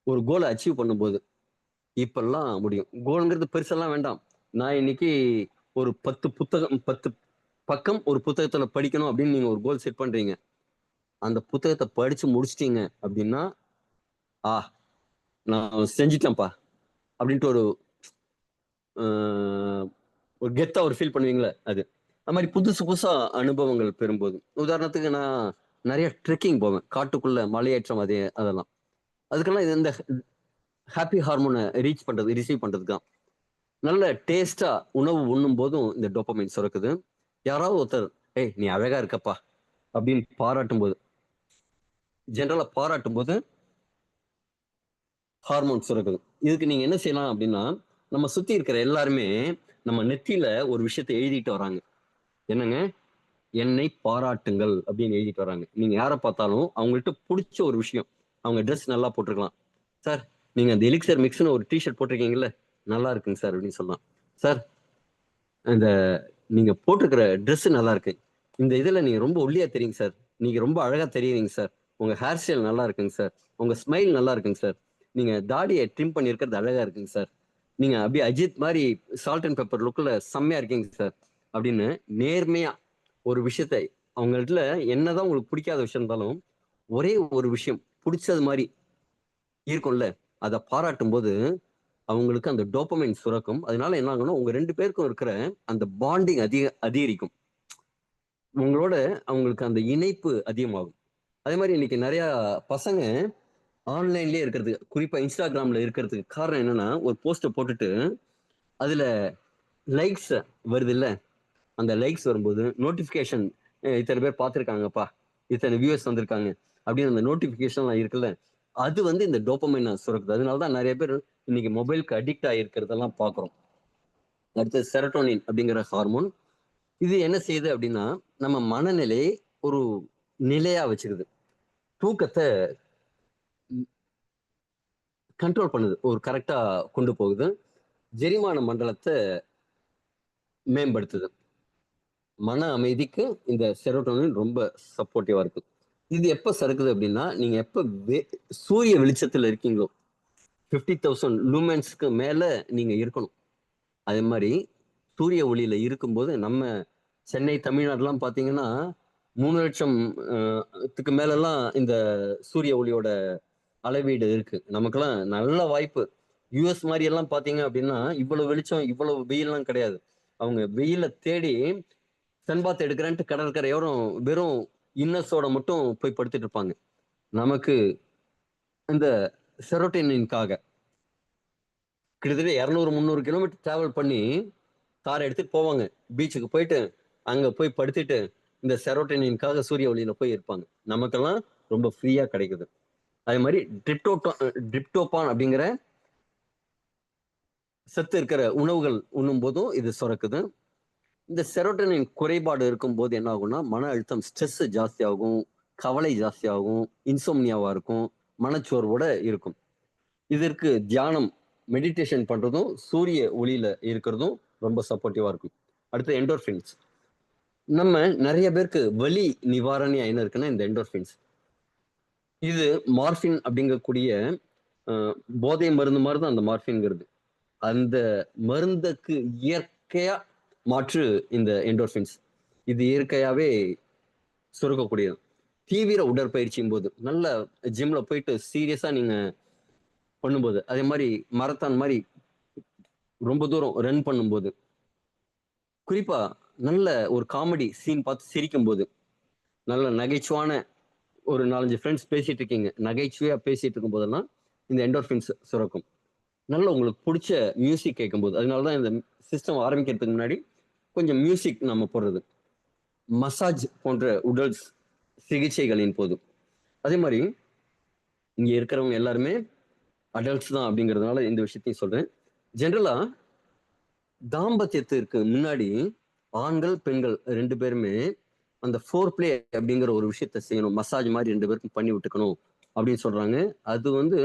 ஒரு கோலை அச்சீவ் பண்ணும்போது இப்பெல்லாம் முடியும். கோல்ங்கிறது பெருசெல்லாம் வேண்டாம். நான் இன்னைக்கு ஒரு 10 பக்கம் ஒரு புத்தகத்துல படிக்கணும் அப்படின்னு நீங்க ஒரு கோல் செட் பண்றீங்க. அந்த புத்தகத்தை படிச்சு முடிச்சிட்டீங்க அப்படின்னா, நான் செஞ்சிட்டேன்ப்பா அப்படின்ட்டு ஒரு கெத்தா ஒரு ஃபீல் பண்ணுவீங்களே அது. அது மாதிரி புதுசு புதுசா அனுபவங்கள் பெறும்போது, உதாரணத்துக்கு நான் நிறைய ட்ரெக்கிங் போவேன், காட்டுக்குள்ள மலையேற்றம், அதெல்லாம். அதுக்கெல்லாம் இது இந்த ஹாப்பி ஹார்மோனை ரிசீவ் பண்றதுக்கு தான். நல்ல டேஸ்டா உணவு உண்ணும் போதும் இந்த டோபமைன் சுரக்குது. யாராவது ஒருத்தர் ஏய் நீ அழகா இருக்கப்பா அப்படின்னு பாராட்டும் போது, ஜென்ரலா பாராட்டும் போது ஹார்மோன் சுரக்குது. இதுக்கு நீங்க என்ன செய்யலாம் அப்படின்னா, நம்ம சுத்தி இருக்கிற எல்லாருமே நம்ம நெத்தியில ஒரு விஷயத்தை எழுதிட்டு வராங்க. என்னங்க, என்னை பாராட்டுங்கள் அப்படின்னு எழுதிட்டு வராங்க. நீங்க யாரை பார்த்தாலும் அவங்கள்ட்ட பிடிச்ச ஒரு விஷயம், அவங்க ட்ரெஸ் நல்லா போட்டிருக்கலாம். சார் நீங்க அந்த எலிக்சர் மிக்ஸ்னு ஒரு டிஷர்ட் போட்டிருக்கீங்கல்ல, நல்லா இருக்குங்க சார் அப்படின்னு சொல்லலாம். சார் இந்த நீங்க போட்டிருக்கிற ட்ரெஸ் நல்லா இருக்கு, இந்த இதுல நீங்க ரொம்ப ஒல்லியா தெரியுங்க சார், நீங்க ரொம்ப அழகா தெரியுறீங்க சார், உங்க ஹேர் ஸ்டைல் நல்லா இருக்குங்க சார், உங்க ஸ்மைல் நல்லா இருக்குங்க சார், நீங்க தாடியை ட்ரிம் பண்ணி இருக்கிறது அழகா இருக்குங்க சார், நீங்க அப்படியே அஜித் மாதிரி சால்ட் அண்ட் பெப்பர் லுக்ல செம்மையா இருக்கீங்க சார் அப்படின்னு நேர்மையா ஒரு விஷயத்தை, அவங்கள்ட்ட என்னதான் உங்களுக்கு பிடிக்காத விஷயம் இருந்தாலும் ஒரே ஒரு விஷயம் பிடிச்சது மாதிரி இருக்கும்ல, அதை பாராட்டும் போது அவங்களுக்கு அந்த டோபமைன் சுரக்கும். அதனால என்ன ஆகும்னா, உங்க 2 பேருக்கும் இருக்கிற அந்த பாண்டிங் அதிகரிக்கும். உங்களோட அவங்களுக்கு அந்த இணைப்பு அதிகமாகும். அதே மாதிரி இன்னைக்கு நிறைய பசங்க ஆன்லைன்லயே இருக்கிறது, குறிப்பா இன்ஸ்டாகிராம்ல இருக்கிறதுக்கு காரணம் என்னன்னா, ஒரு போஸ்ட போட்டுட்டு அதுல லைக்ஸ் வருது இல்ல, அந்த லைக்ஸ் வரும்போது நோட்டிபிகேஷன், இத்தனை பேர் பார்த்திருக்காங்கப்பா, இத்தனை வியூவர்ஸ் வந்திருக்காங்க அப்படின்னு அந்த நோட்டிபிகேஷன் இருக்குல்ல, அது வந்து இந்த டோபமைன் சுரக்குது. அதனாலதான் நிறைய பேர் இன்னைக்கு மொபைலுக்கு அடிக்ட் ஆகிருக்கிறதெல்லாம் பாக்குறோம். அடுத்து செரட்டோனின் அப்படிங்கிற ஹார்மோன், இது என்ன செய்யுது அப்படின்னா, நம்ம மனநிலையை ஒரு நிலையா வச்சுக்குது. தூக்கத்தை கண்ட்ரோல் பண்ணுது, ஒரு கரெக்டா கொண்டு போகுது. ஜெரிமான மண்டலத்தை மேம்படுத்துது. மன அமைதிக்கு இந்த செரோட்டோனின் ரொம்ப சப்போர்ட்டிவா இருக்கு. இது எப்ப சறுக்குது அப்படின்னா, நீங்க எப்ப சூரிய வெளிச்சத்துல இருக்கீங்களோ, 50,000 லூமென்ஸ்க்கு மேல நீங்க இருக்கணும். அதே மாதிரி சூரிய ஒளியில இருக்கும்போது, நம்ம சென்னை, தமிழ்நாடுலாம் பாத்தீங்கன்னா 3,00,000 த்துக்கு மேலலாம் இந்த சூரிய ஒளியோட அளவீடு இருக்கு. நமக்கெல்லாம் நல்ல வாய்ப்பு. யுஎஸ் மாதிரி எல்லாம் பாத்தீங்க அப்படின்னா இவ்வளவு வெளிச்சம், இவ்வளவு வெயில்லாம் கிடையாது. அவங்க வெயில தேடி சன்பாத் எடுக்கிறேன்ட்டு கடற்கரையோரம் வெறும் இன்னர்ஸோட மட்டும் போய் படுத்துட்டு இருப்பாங்க. நமக்கு இந்த செரோட்டோனின்காக கிட்டத்தட்ட 200-300 கிலோமீட்டர் டிராவல் பண்ணி காரை எடுத்துட்டு போவாங்க. பீச்சுக்கு போயிட்டு அங்க போய் படுத்துட்டு இந்த செரோட்டோனின்காக சூரிய ஒளியில போய் இருப்பாங்க. நமக்கெல்லாம் ரொம்ப ஃப்ரீயா கிடைக்குது. அதே மாதிரி டிரிப்டோபான் அப்படிங்கிற சத்து இருக்கிற உணவுகள் உண்ணும் போதும் இது சுரக்குது. இந்த செரோட்டோனின் குறைபாடு இருக்கும்போது என்ன ஆகும்னா மன அழுத்தம், ஸ்ட்ரெஸ் ஜாஸ்தி ஆகும், கவலை ஜாஸ்தி ஆகும், இன்சோம்னியாவா இருக்கும், மனச்சோர்வோட இருக்கும். இதற்கு தியானம், மெடிடேஷன் பண்றதும், சூரிய ஒளியில இருக்கிறதும் ரொம்ப சப்போர்ட்டிவா இருக்கும். அடுத்து என்டோர்பின்ஸ். நம்ம நிறைய பேருக்கு வலி நிவாரணி என்ன இருக்குன்னா இந்த என்டோர்பின்ஸ். இது மார்பின் அப்படிங்கக்கூடிய போதை மருந்து மாதிரி தான் அந்த மார்பின்ங்கிறது. அந்த மருந்துக்கு இயற்கையா மாற்று இந்த என்டோர்பின்ஸ். இது இயற்கையாவே சுரக்கக்கூடியது. தீவிர உடற்பயிற்சியும் போது நல்ல ஜிம்ல போயிட்டு சீரியஸா நீங்க பண்ணும்போது, அதே மாதிரி மரத்தான் மாதிரி ரொம்ப தூரம் ரன் பண்ணும்போது, குறிப்பா நல்ல ஒரு காமெடி சீன் பார்த்து சிரிக்கும் போது, நல்ல நகைச்சுவான ஒரு 4-5 ஃப்ரெண்ட்ஸ் பேசிட்டு இருக்கீங்க, நகைச்சுவையா பேசிட்டு இருக்கும் போதெல்லாம் இந்த என்டோர்பின்ஸ் சுரக்கும். நல்ல உங்களுக்கு பிடிச்ச மியூசிக் கேட்கும்போது, அதனாலதான் இந்த சிஸ்டம் ஆரம்பிக்கிறதுக்கு முன்னாடி கொஞ்சம் மியூசிக் நம்ம போடுறது, மசாஜ் போன்ற உடல் சிகிச்சைகளின் போது. அதே மாதிரி இங்க இருக்கிறவங்க எல்லாருமே அடல்ட்ஸ் தான் அப்படிங்கிறதுனால இந்த விஷயத்தையும் சொல்றேன். ஜென்ரலா தாம்பத்தியத்திற்கு முன்னாடி ஆண்கள் பெண்கள் 2 பேருமே அந்த ஃபோர் பிளே அப்படிங்கிற ஒரு விஷயத்த செய்யணும். மசாஜ் மாதிரி 2 பேருக்கும் பண்ணி விட்டுக்கணும் அப்படின்னு சொல்றாங்க. அது வந்து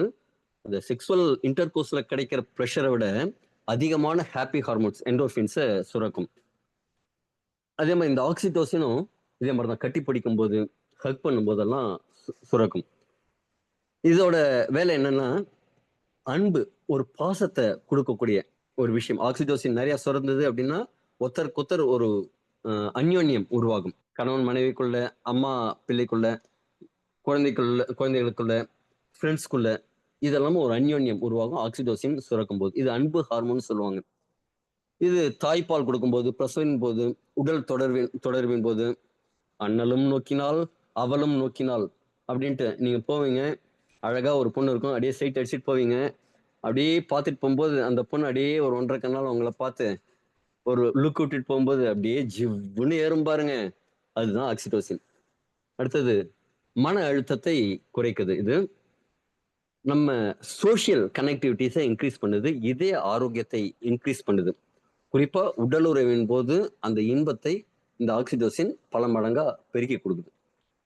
அந்த செக்ஸுவல் இன்டர்கோர்ஸ்ல கிடைக்கிற ப்ரெஷரை விட அதிகமான ஹாப்பி ஹார்மோன்ஸ் என்டோர்பின்ஸை சுரக்கும். அதே மாதிரி இந்த ஆக்சிடோசினும் இதே மாதிரி தான், கட்டி பிடிக்கும் போது ஹக் பண்ணும் போதெல்லாம் சுரக்கும். இதோட வேலை என்னன்னா அன்பு, ஒரு பாசத்தை கொடுக்கக்கூடிய ஒரு விஷயம். ஆக்சிடோசின் நிறைய சுரந்தது அப்படின்னா ஒருத்தருக்கொத்தர் ஒரு அந்யோன்யம் உருவாகும். கணவன் மனைவிக்குள்ள, அம்மா பிள்ளைக்குள்ள, குழந்தைகளுக்குள்ள, ஃப்ரெண்ட்ஸ்குள்ள, இதெல்லாமே ஒரு அந்யோன்யம் உருவாகும் ஆக்சிடோசின் சுரக்கும் போது. இது அன்பு ஹார்மோன் சொல்லுவாங்க. இது தாய்ப்பால் கொடுக்கும்போது, பிரசவின் போது, உடல் தொடர்பின் போது, அண்ணலும் நோக்கினால் அவளும் நோக்கினால் அப்படின்ட்டு நீங்க போவீங்க. அழகா ஒரு பொண்ணு இருக்கும், அப்படியே சைட் அடிச்சுட்டு போவீங்க. அப்படியே பார்த்துட்டு போகும்போது அந்த பொண்ணு அப்படியே ஒரு 1.5 கண்ணால் அவங்கள பார்த்து ஒரு லுக் விட்டுட்டு போகும்போது அப்படியே ஜிவ்வுன்னு ஏறும் பாருங்க, அதுதான் ஆக்சிடோசின். அடுத்தது மன அழுத்தத்தை குறைக்குது. இது நம்ம சோசியல் கனெக்டிவிட்டிஸை இன்க்ரீஸ் பண்ணுது, இதய ஆரோக்கியத்தை இன்க்ரீஸ் பண்ணுது. குறிப்பா உடலுறவின் போது அந்த இன்பத்தை இந்த ஆக்சிடோசின் பல மடங்கா பெருக்கி கொடுக்குது,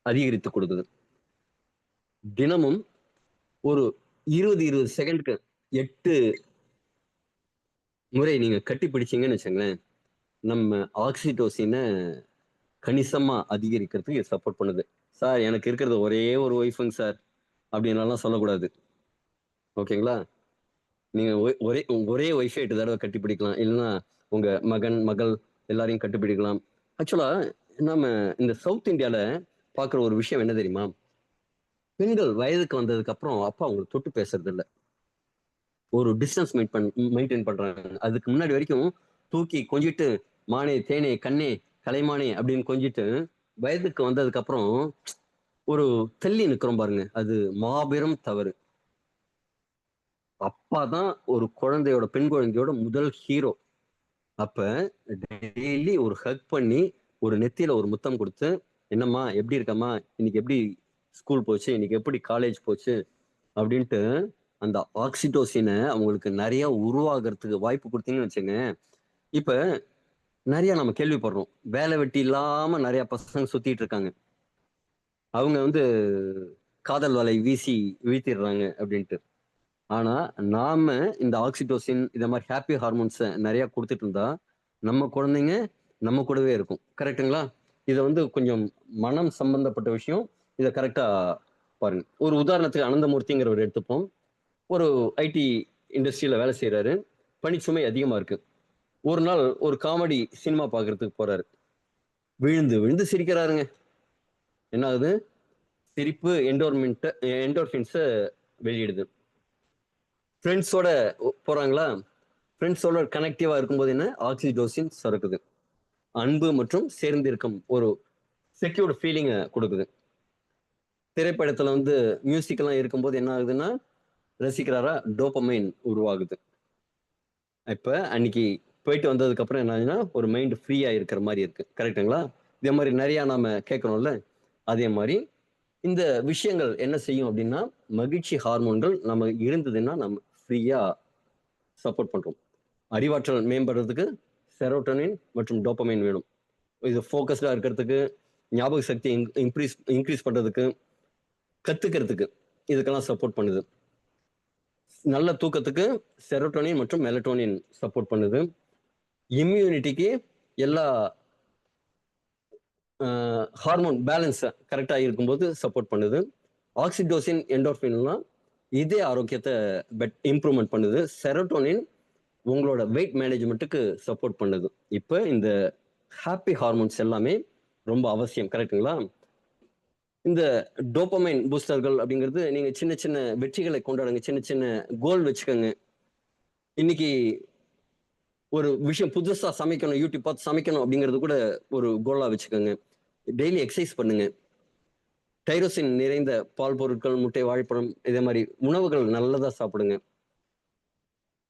அதிகரித்து கொடுக்குது. தினமும் ஒரு 20 செகண்ட்க்கு 8 முறை நீங்க கட்டி பிடிச்சீங்கன்னு வச்சுங்களேன், நம்ம ஆக்சிடோசினை கணிசமா அதிகரிக்கிறதுக்கு சப்போர்ட் பண்ணுது. சார் எனக்கு இருக்கிறது ஒரே ஒரு ஒய்ஃபுங்க சார் அப்படின்லாம் சொல்லக்கூடாது. ஓகேங்களா? நீங்க ஒரே ஒரே ஒய்ஃபை 8 தடவை கட்டி பிடிக்கலாம். இல்லைன்னா உங்க மகன் மகள் எல்லாரையும் கட்டிப்பிடிக்கலாம். ஆக்சுவலா நம்ம இந்த சவுத் இந்தியால பாக்குற ஒரு விஷயம் என்ன தெரியுமா? பெண்கள் வயதுக்கு வந்ததுக்கு அப்புறம் அப்பா அவங்களை தொட்டு பேசுறது இல்ல. ஒரு டிஸ்டன்ஸ் மெயின்டைன் பண்றாங்க. அதுக்கு முன்னாடி வரைக்கும் தூக்கி கொஞ்சிட்டு மானே தேனே கண்ணே கலைமானே அப்படின்னு கொஞ்சிட்டு, வயதுக்கு வந்ததுக்கு அப்புறம் ஒரு தள்ளி நிக்கிறோம் பாருங்க, அது மாபெரும் தவறு. அப்பா தான் ஒரு குழந்தையோட, பெண் குழந்தையோட முதல் ஹீரோ. அப்ப டெய்லி ஒரு ஹக் பண்ணி ஒரு நெத்தியில ஒரு முத்தம் கொடுத்து, என்னம்மா எப்படி இருக்கம்மா, இன்னைக்கு எப்படி ஸ்கூல் போச்சு, இன்னைக்கு எப்படி காலேஜ் போச்சு அப்படின்ட்டு அந்த ஆக்சிடோசினை அவங்களுக்கு நிறைய உருவாகிறதுக்கு வாய்ப்பு கொடுத்தீங்கன்னு வச்சுங்க. இப்ப நிறைய நம்ம கேள்விப்படுறோம், வேலை வெட்டி இல்லாம நிறைய பசங்க சுத்திட்டு இருக்காங்க, அவங்க வந்து காதல் வலை வீசி வீழ்த்திடுறாங்க அப்படின்ட்டு. ஆனா நாம இந்த ஆக்சிடோசின் இந்த மாதிரி ஹாப்பி ஹார்மோன்ஸை நிறைய கொடுத்துட்டு இருந்தா நம்ம குழந்தைங்க நம்ம கூடவே இருக்கும். கரெக்டுங்களா? இதை வந்து கொஞ்சம் மனம் சம்பந்தப்பட்ட விஷயம். இதை கரெக்டா பாருங்க. ஒரு உதாரணத்துக்கு அனந்தமூர்த்திங்கிறவர் எடுத்துப்போம். ஒரு ஐடி இண்டஸ்ட்ரியில வேலை செய்யறாரு. பணிச்சுமை அதிகமா இருக்கு. ஒரு நாள் ஒரு காமெடி சினிமா பார்க்கறதுக்கு போறாரு. விழுந்து விழுந்து சிரிக்கிறாருங்க. என்ன ஆகுது? சிரிப்பு என்டோர்பின்ஸை வெளியிடுது. ஃப்ரெண்ட்ஸோட போறாங்களா? ஃப்ரெண்ட்ஸோட கனெக்டிவா இருக்கும்போது என்ன, ஆக்சிடோசின் சுரக்குது. அன்பு மற்றும் சேர்ந்திருக்கும் ஒரு செக்யூர்ட் ஃபீலிங்கை கொடுக்குது. திரைப்படத்துல வந்து மியூசிக் எல்லாம் இருக்கும்போது என்ன ஆகுதுன்னா, ரசிக்கிறாரா டோபமைன் உருவாகுது. இப்ப அன்னைக்கு போயிட்டு வந்ததுக்கு அப்புறம் என்ன ஆச்சுன்னா, ஒரு மைண்ட் ஃப்ரீயா இருக்கிற மாரி இருக்கு. கரெக்ட்டுங்களா? இதே மாரி நெறையா நாம கேட்கிறோம்ல. அதே மாரி இந்த விஷயங்கள் என்ன செய்யும் அப்டின்னா, மகிழ்ச்சி ஹார்மோன்கள் நம்ம இருந்ததுன்னா, நம்ம ஃப்ரீயா சப்போர்ட் பண்றோம். அறிவாற்றல் மேம்படுறதுக்கு செரோட்டோனின் மற்றும் டோபமைன் வேணும். இது ஃபோக்கஸ்டா இருக்கிறதுக்கு, ஞாபக சக்தி இன்க்ரீஸ் இன்க்ரீஸ் பண்றதுக்கு, கத்துக்கிறதுக்கு இதுக்கெல்லாம் சப்போர்ட் பண்ணுது. நல்ல தூக்கத்துக்கு செரோட்டோனின் மற்றும் மெலட்டோனின் சப்போர்ட் பண்ணுது. இம்யூனிட்டிக்கு எல்லா ஹார்மோன் பேலன்ஸ் கரெக்டா இருக்கும்போது சப்போர்ட் பண்ணுது. ஆக்சிடோசின், என்டோர்ஃபின்லாம் இதய ஆரோக்கியத்தை இம்ப்ரூவ்மெண்ட் பண்ணுது. செரோட்டோனின் உங்களோட வெயிட் மேனேஜ்மெண்ட்டுக்கு சப்போர்ட் பண்ணுது. இப்ப இந்த ஹாப்பி ஹார்மோன்ஸ் எல்லாமே ரொம்ப அவசியம். கரெக்ட்டுங்களா? இந்த டோபமைன் பூஸ்டர்கள் அப்படிங்கிறது நீங்க சின்ன சின்ன வெற்றிகளை கொண்டாடுங்க. சின்ன சின்ன கோல் வச்சுக்கோங்க. இன்னைக்கு ஒரு விஷயம் புதுசா சமைக்கணும், யூடியூப் பார்த்து சமைக்கணும் அப்படிங்கிறது கூட ஒரு கோலா வச்சுக்கோங்க. டெய்லி எக்ஸசைஸ் பண்ணுங்க. டைரோசின் நிறைந்த பால் பொருட்கள், முட்டை, வாழைப்பழம் இதே மாதிரி உணவுகள் நல்லதா சாப்பிடுங்க.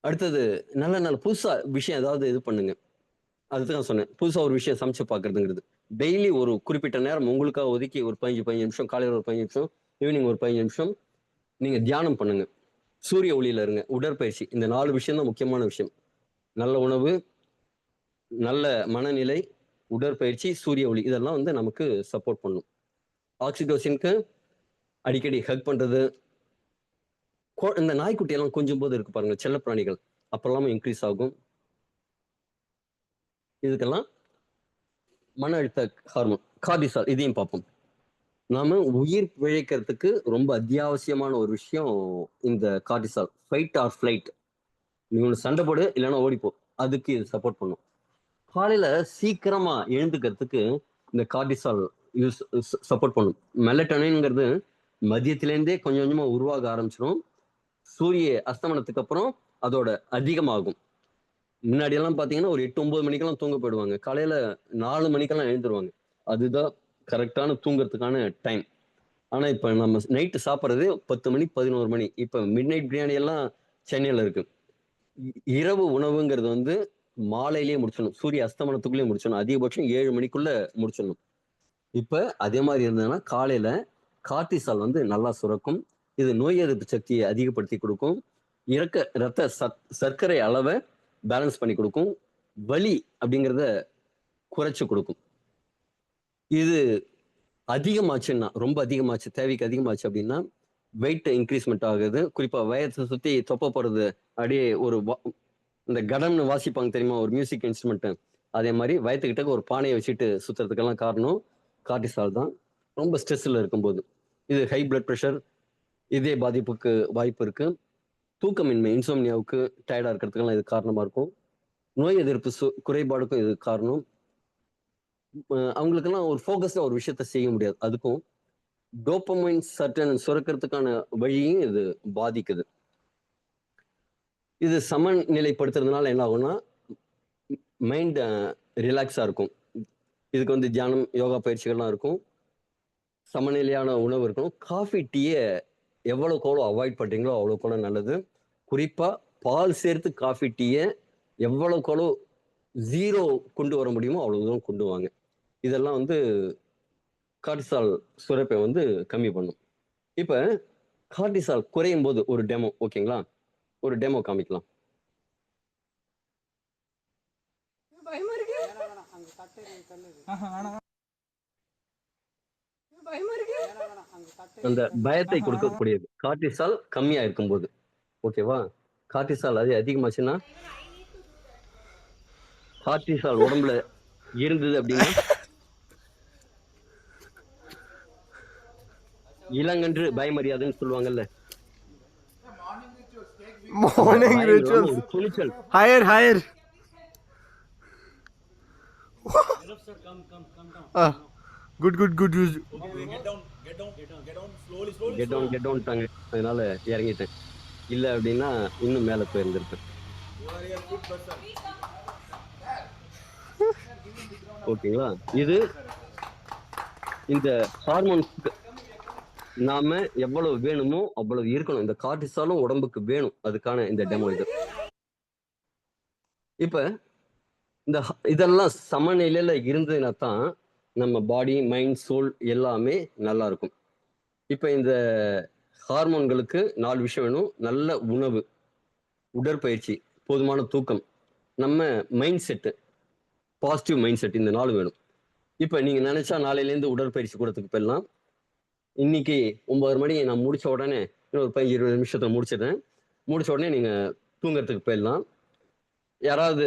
அடுத்தது நல்ல நல்ல புதுசா விஷயம் ஏதாவது இது பண்ணுங்க. அதுதான் சொன்னேன். புதுசா ஒரு விஷயம் சமைச்சு பார்க்கிறதுங்கிறது. டெய்லி ஒரு குறிப்பிட்ட நேரம் உங்களுக்காக ஒதுக்கி ஒரு 15 நிமிஷம், காலையில ஒரு 15 நிமிஷம், ஈவினிங் ஒரு 15 நிமிஷம் நீங்க தியானம் பண்ணுங்க. சூரிய ஒளியில இருங்க. உடற்பயிற்சி. இந்த 4 விஷயம் தான் முக்கியமான விஷயம். நல்ல உணவு, நல்ல மனநிலை, உடற்பயிற்சி, சூரிய ஒளி இதெல்லாம் வந்து நமக்கு சப்போர்ட் பண்ணும். ஆக்சிடோசினுக்கு அடிக்கடி ஹக் பண்றது, இந்த நாய்க்குட்டி எல்லாம் கொஞ்சும் போது இருக்கு பாருங்க, செல்லப்பிராணிகள் அப்பெல்லாம் இன்க்ரீஸ் ஆகும். இதுக்கெல்லாம் மன அழுத்த ஹார்மோன் கார்டிசால் இதையும் பார்ப்போம். நாம உயிர் பிழைக்கிறதுக்கு ரொம்ப அத்தியாவசியமான ஒரு விஷயம் இந்த கார்டிசால். Fight or flight. நீ ஒன்று சண்டை போடு இல்லைன்னா ஓடிப்போ. அதுக்கு இது சப்போர்ட் பண்ணும். காலையில சீக்கிரமா எழுந்துக்கிறதுக்கு இந்த கார்டிசால் யூஸ் சப்போர்ட் பண்ணும். மெலட்டோனின்ங்கிறது மதியத்திலேருந்தே கொஞ்சம் கொஞ்சமா உருவாக ஆரம்பிச்சிடும். சூரிய அஸ்தமனத்துக்கு அப்புறம் அதோட அதிகமாகும். முன்னாடி எல்லாம் பாத்தீங்கன்னா ஒரு 8, 9 மணிக்கெல்லாம் தூங்க போயிடுவாங்க. காலையில 4 மணிக்கெல்லாம் எழுந்துருவாங்க. அதுதான் கரெக்டான தூங்குறதுக்கான டைம். ஆனா இப்ப நம்ம நைட்டு சாப்பிட்றது 10 மணி, 11 மணி. இப்ப மிட் நைட் பிரியாணி எல்லாம் சென்னையில இருக்கு. இரவு உணவுங்கிறது வந்து மாலையிலேயே முடிச்சிடணும். சூரிய அஸ்தமனத்துக்குள்ளேயே முடிச்சிடணும். அதிகபட்சம் 7 மணிக்குள்ள முடிச்சிடணும். இப்ப அதே மாதிரி இருந்ததுன்னா காலையில கார்டிசால் வந்து நல்லா சுரக்கும். இது நோய் எதிர்ப்பு சக்தியை அதிகப்படுத்தி கொடுக்கும். ரத்த சர்க்கரை அளவை பேலன்ஸ் பண்ணி கொடுக்கும். வலி அப்படிங்கிறத குறைச்சு கொடுக்கும். இது அதிகமாச்சுன்னா ரொம்ப அதிகமாச்சு, தேவைக்கு அதிகமாச்சு அப்படின்னா வெயிட் இன்க்ரீஸ்மெண்ட் ஆகுது. குறிப்பா வயத்தை சுத்தி தொப்பை போடுறது. அப்படியே ஒரு இந்த கடம்னு வாசிப்பாங்க தெரியுமா, ஒரு மியூசிக் இன்ஸ்ட்ருமெண்ட். அதே மாதிரி வயத்துக்கிட்ட ஒரு பானையை வச்சுட்டு சுத்துறதுக்கெல்லாம் காரணம் கார்டிசால் தான். ரொம்ப ஸ்ட்ரெஸ்ல இருக்கும்போது இது ஹை பிளட் ப்ரெஷர், இதய பாதிப்புக்கு வாய்ப்பு இருக்கு. தூக்கமின்மை, இன்சோம்னியாவுக்கு, டயர்டா இருக்கிறதுக்கெல்லாம் இது காரணமா இருக்கும். நோய் எதிர்ப்பு குறைபாடுக்கும் இது காரணம். அவங்களுக்கெல்லாம் ஒரு ஃபோக்கஸ்டா ஒரு விஷயத்த செய்ய முடியாது. அதுக்கும் டோபமைன் சர்டன் சுரக்கிறதுக்கான வழியும் இது பாதிக்குது. இது சமநிலைப்படுத்துறதுனால என்ன ஆகும்னா மைண்ட் ரிலாக்ஸா இருக்கும். இதுக்கு வந்து தியானம், யோகா பயிற்சிகள்லாம் இருக்கும். சமநிலையான உணவு இருக்கணும். காஃபி, டீயை எவ்வளவுக்கு எவ்வளோ அவாய்ட் பண்றீங்களோ அவ்வளோக்கு எவ்வளோ நல்லது. குறிப்பா பால் சேர்த்து காஃபி, டீயை எவ்வளவுக்கு எவ்வளோ 0 கொண்டு வர முடியுமோ அவ்வளவு தூரம் கொண்டு வாங்க. இதெல்லாம் வந்து கார்டிசால் சுரப்பை வந்து கம்மி பண்ணும். இப்ப கார்டிசால் குறையும் போது ஒரு டெமோ, ஓகேங்களா? ஒரு டெமோ காமிக்கலாம். அந்த பயத்தை கொடுக்கக்கூடியது கார்டிசால் கம்மியா இருக்கும்போது, ஓகேவா? கார்டிசால் அது அதிகமாச்சுன்னா, கார்டிசால் உடம்புல இருந்தது அப்படின்னா இளங்கன்று பயமறியாதுன்னு சொல்லுவாங்கல்ல. Morning rituals. ஒரு துணிச்சல். Higher. Good. Get down டாங்க. அதனால இறங்கிட்டேன். இல்ல அப்படின்னா இன்னும் மேல போயிருந்திருப்பேன். ஓகேங்களா? இது இந்த ஹார்மோன்ஸ்க்கு நாம எவ்வளவு வேணுமோ அவ்வளவு இருக்கணும். இந்த கார்டிசாலும் உடம்புக்கு வேணும். அதுக்கான இந்த டெமோ இது. இப்ப இந்த இதெல்லாம் சமநிலையில இருந்ததுன்னா தான் நம்ம பாடி, மைண்ட், சோல் எல்லாமே நல்லா இருக்கும். இப்ப இந்த ஹார்மோன்களுக்கு 4 விஷயம் வேணும். நல்ல உணவு, உடற்பயிற்சி, போதுமான தூக்கம், நம்ம mind set, positive mind set, இந்த 4 வேணும். இப்ப நீங்க நினைச்சா நாளையிலேருந்து உடற்பயிற்சி கூடத்துக்கு போயிடலாம். இன்னைக்கு 9 மணி நான் முடிச்ச உடனே இன்னொரு 15-20 நிமிஷத்துல முடிச்சிடுறேன். முடிச்ச உடனே நீங்க தூங்குறதுக்கு போயிடலாம். யாராவது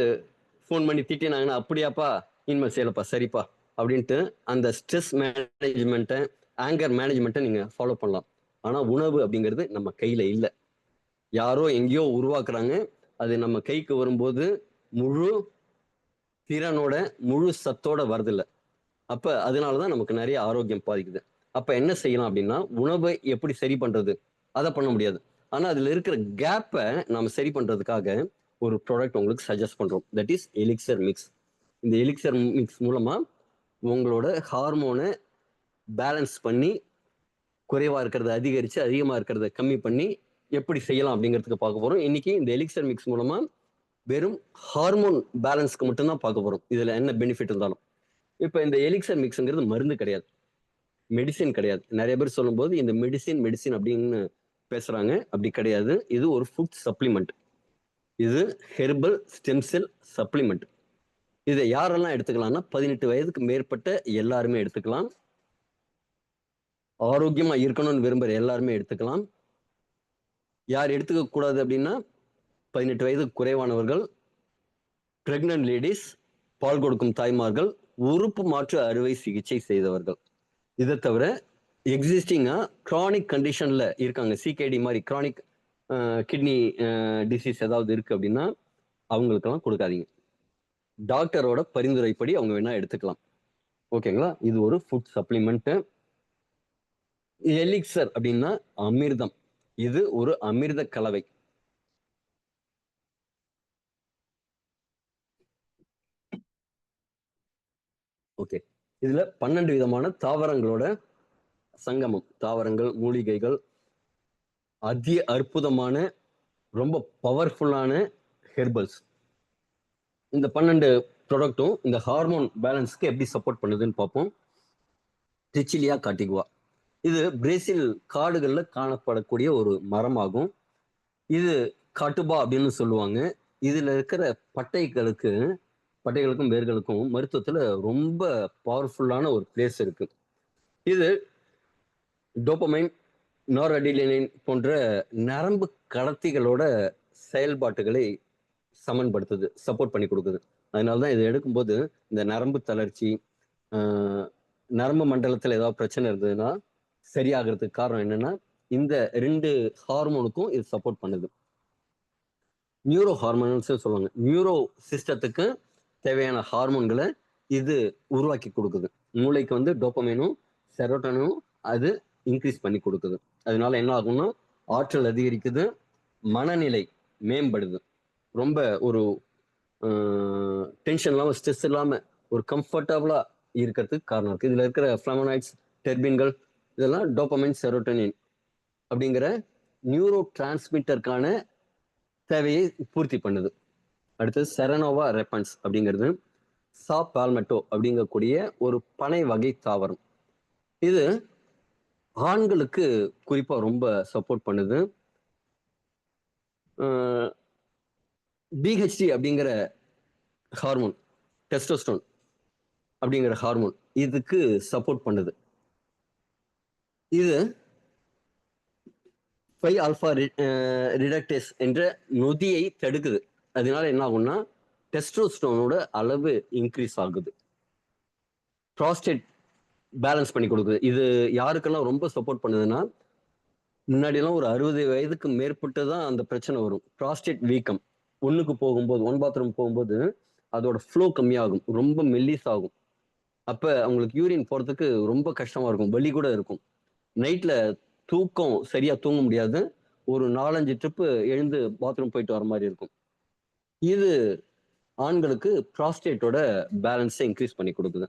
ஃபோன் பண்ணி திட்டினாங்கன்னா, அப்படியாப்பா, இனிமேல் செய்யலப்பா, சரிப்பா அப்படின்ட்டு அந்த ஸ்ட்ரெஸ் மேனேஜ்மெண்ட்டை, ஆங்கர் மேனேஜ்மெண்ட்டை நீங்க ஃபாலோ பண்ணலாம். ஆனா உணவு அப்படிங்கிறது நம்ம கையில இல்லை. யாரோ எங்கேயோ உருவாக்குறாங்க. அது நம்ம கைக்கு வரும்போது முழு திறனோட, முழு சத்தோட வருதில்ல. அப்ப அதனாலதான் நமக்கு நிறைய ஆரோக்கியம் பாதிக்குது. அப்ப என்ன செய்யலாம் அப்படின்னா, உணவை எப்படி சரி பண்றது, அதை பண்ண முடியாது. ஆனா அதுல இருக்கிற கேப்பை நாம சரி பண்றதுக்காக ஒரு ப்ராடக்ட் உங்களுக்கு சஜஸ்ட் பண்றோம். That is elixir mix. இந்த எலிக்சர் மிக்ஸ் மூலமா உங்களோட ஹார்மோனை பேலன்ஸ் பண்ணி, குறைவா இருக்கிறத அதிகரிச்சு, அதிகமா இருக்கிறத கம்மி பண்ணி எப்படி செய்யலாம் அப்படிங்கிறதுக்கு பார்க்க போறோம். இன்னைக்கு இந்த எலிக்சர் மிக்ஸ் மூலமா வெறும் ஹார்மோன் பேலன்ஸ்க்கு மட்டும்தான் பார்க்க போறோம். இதுல என்ன பெனிஃபிட் இருந்தாலும். இப்ப இந்த எலிக்சர் மிக்ஸ்ங்கிறது மருந்து கிடையாது, மெடிசின் கிடையாது. நிறைய பேர் சொல்லும்போது இந்த மெடிசின் மெடிசின் அப்படின்னு பேசுறாங்க. அப்படி கிடையாது. இது ஒரு ஃபுட் சப்ளிமெண்ட். இது ஹெர்பல் ஸ்டெம் செல் சப்ளிமெண்ட். இதை யாரெல்லாம் எடுத்துக்கலாம்னா 18 வயதுக்கு மேற்பட்ட எல்லாருமே எடுத்துக்கலாம். ஆரோக்கியமா இருக்கணும்னு விரும்புற எல்லாருமே எடுத்துக்கலாம். யார் எடுத்துக்க கூடாது அப்படின்னா 18 வயதுக்கு குறைவானவர்கள், பிரெக்னன்ட் லேடிஸ், பால் கொடுக்கும் தாய்மார்கள், உறுப்பு மாற்று அறுவை சிகிச்சை செய்தவர்கள். இதை தவிர எக்ஸிஸ்டிங்கா கிரானிக் கண்டிஷன்ல இருக்காங்க, சிகேடி மாதிரி கிரானிக் கிட்னி டிசீஸ் ஏதாவது இருக்கு அப்படின்னா அவங்களுக்கெல்லாம் கொடுக்காதீங்க. டாக்டரோட பரிந்துரைப்படி அவங்க வேணா எடுத்துக்கலாம். ஓகேங்களா? இது ஒரு ஃபுட் சப்ளிமெண்ட். எலிக்சர் அப்படின்னா அமிர்தம். இது ஒரு அமிர்த கலவை. ஓகே, இதுல 12 விதமான தாவரங்களோட சங்கமம். தாவரங்கள், மூலிகைகள், அதி அற்புதமான, ரொம்ப பவர்ஃபுல்லான ஹெர்பல்ஸ். இந்த 12 ப்ராடக்ட்டும் இந்த ஹார்மோன் பேலன்ஸ்க்கு எப்படி சப்போர்ட் பண்ணுதுன்னு பார்ப்போம். டிச்சிலியா காட்டிகுவா, இது பிரேசில் காடுகள்ல காணப்படக்கூடிய ஒரு மரமாகும். இது காட்டுபா அப்படின்னு சொல்லுவாங்க. இதுல இருக்கிற பட்டைகளுக்கும் வேர்களுக்கும் மருத்துவத்துல ரொம்ப பவர்ஃபுல்லான ஒரு பிளேஸ் இருக்கு. இது டோபமைன், நோரடிலினைன் போன்ற நரம்பு கடத்திகளோட செயல்பாட்டுகளை சமன்படுத்துது, சப்போர்ட் பண்ணி கொடுக்குது. அதனாலதான் இதை எடுக்கும்போது இந்த நரம்பு தளர்ச்சி, நரம்பு மண்டலத்துல ஏதாவது பிரச்சனை இருந்ததுன்னா சரியாகிறதுக்கு காரணம் என்னன்னா இந்த 2 ஹார்மோனுக்கும் இது சப்போர்ட் பண்ணுது. நியூரோ ஹார்மோன்ஸ் சொல்லுவாங்க. நியூரோ சிஸ்டத்துக்கு தேவையான ஹார்மோன்களை இது உருவாக்கி கொடுக்குது. மூளைக்கு வந்து டோபமைனும் செரோட்டனும் அது இன்க்ரீஸ் பண்ணி கொடுக்குது. அதனால என்ன ஆகும்னா ஆற்றல் அதிகரிக்குது, மனநிலை மேம்படுது, ரொம்ப ஒரு டென்ஷன் இல்லாம, ஸ்ட்ரெஸ் இல்லாம ஒரு கம்ஃபர்டபுளா இருக்கிறதுக்கு காரணம் இருக்கு. இதுல இருக்கிற ஃபிளமனாய்ட்ஸ், டெர்பின்கள் இதெல்லாம் டோபமைன், செரோட்டனின் அப்படிங்கிற நியூரோ டிரான்ஸ்மிட்டருக்கான தேவையை பூர்த்தி பண்ணுது. அடுத்தது செரனோவா ரெப்பன்ஸ் அப்படிங்கிறது சா பால்மெட்டோ அப்படிங்கக்கூடிய ஒரு பனை வகை தாவரம். இது ஆண்களுக்கு குறிப்பா ரொம்ப சப்போர்ட் பண்ணுது. பிஹெச்டி அப்படிங்கிற ஹார்மோன், டெஸ்டோஸ்டோன் அப்படிங்கிற ஹார்மோன் இதுக்கு சப்போர்ட் பண்ணுது. இது 5 ஆல்பா ரிடக்டேஸ் என்ற நொதியை தடுக்குது. அதனால என்ன ஆகும்னா டெஸ்டோஸ்டோனோட அளவு இன்க்ரீஸ் ஆகுது. ப்ராஸ்டேட் பேலன்ஸ் பண்ணி கொடுக்குது. இது யாருக்கெல்லாம் ரொம்ப சப்போர்ட் பண்ணுதுன்னா, முன்னாடியெல்லாம் ஒரு 60 வயதுக்கு மேற்பட்டு தான் அந்த பிரச்சனை வரும். ப்ராஸ்டேட் வீக்கம். ஒண்ணுக்கு போகும்போது, ஒன் பாத்ரூம் போகும்போது அதோட ஃப்ளோ கம்மியாகும், ரொம்ப மெல்லிஸ் ஆகும். அப்ப அவங்களுக்கு யூரின் போறதுக்கு ரொம்ப கஷ்டமா இருக்கும், வலி கூட இருக்கும். நைட்ல தூக்கம் சரியா தூங்க முடியாது, ஒரு 4-5 ட்ரிப்பு எழுந்து பாத்ரூம் போயிட்டு வர மாதிரி இருக்கும். இது ஆண்களுக்கு ப்ராஸ்டேட்டோட பேலன்ஸை இன்க்ரீஸ் பண்ணி கொடுக்குது.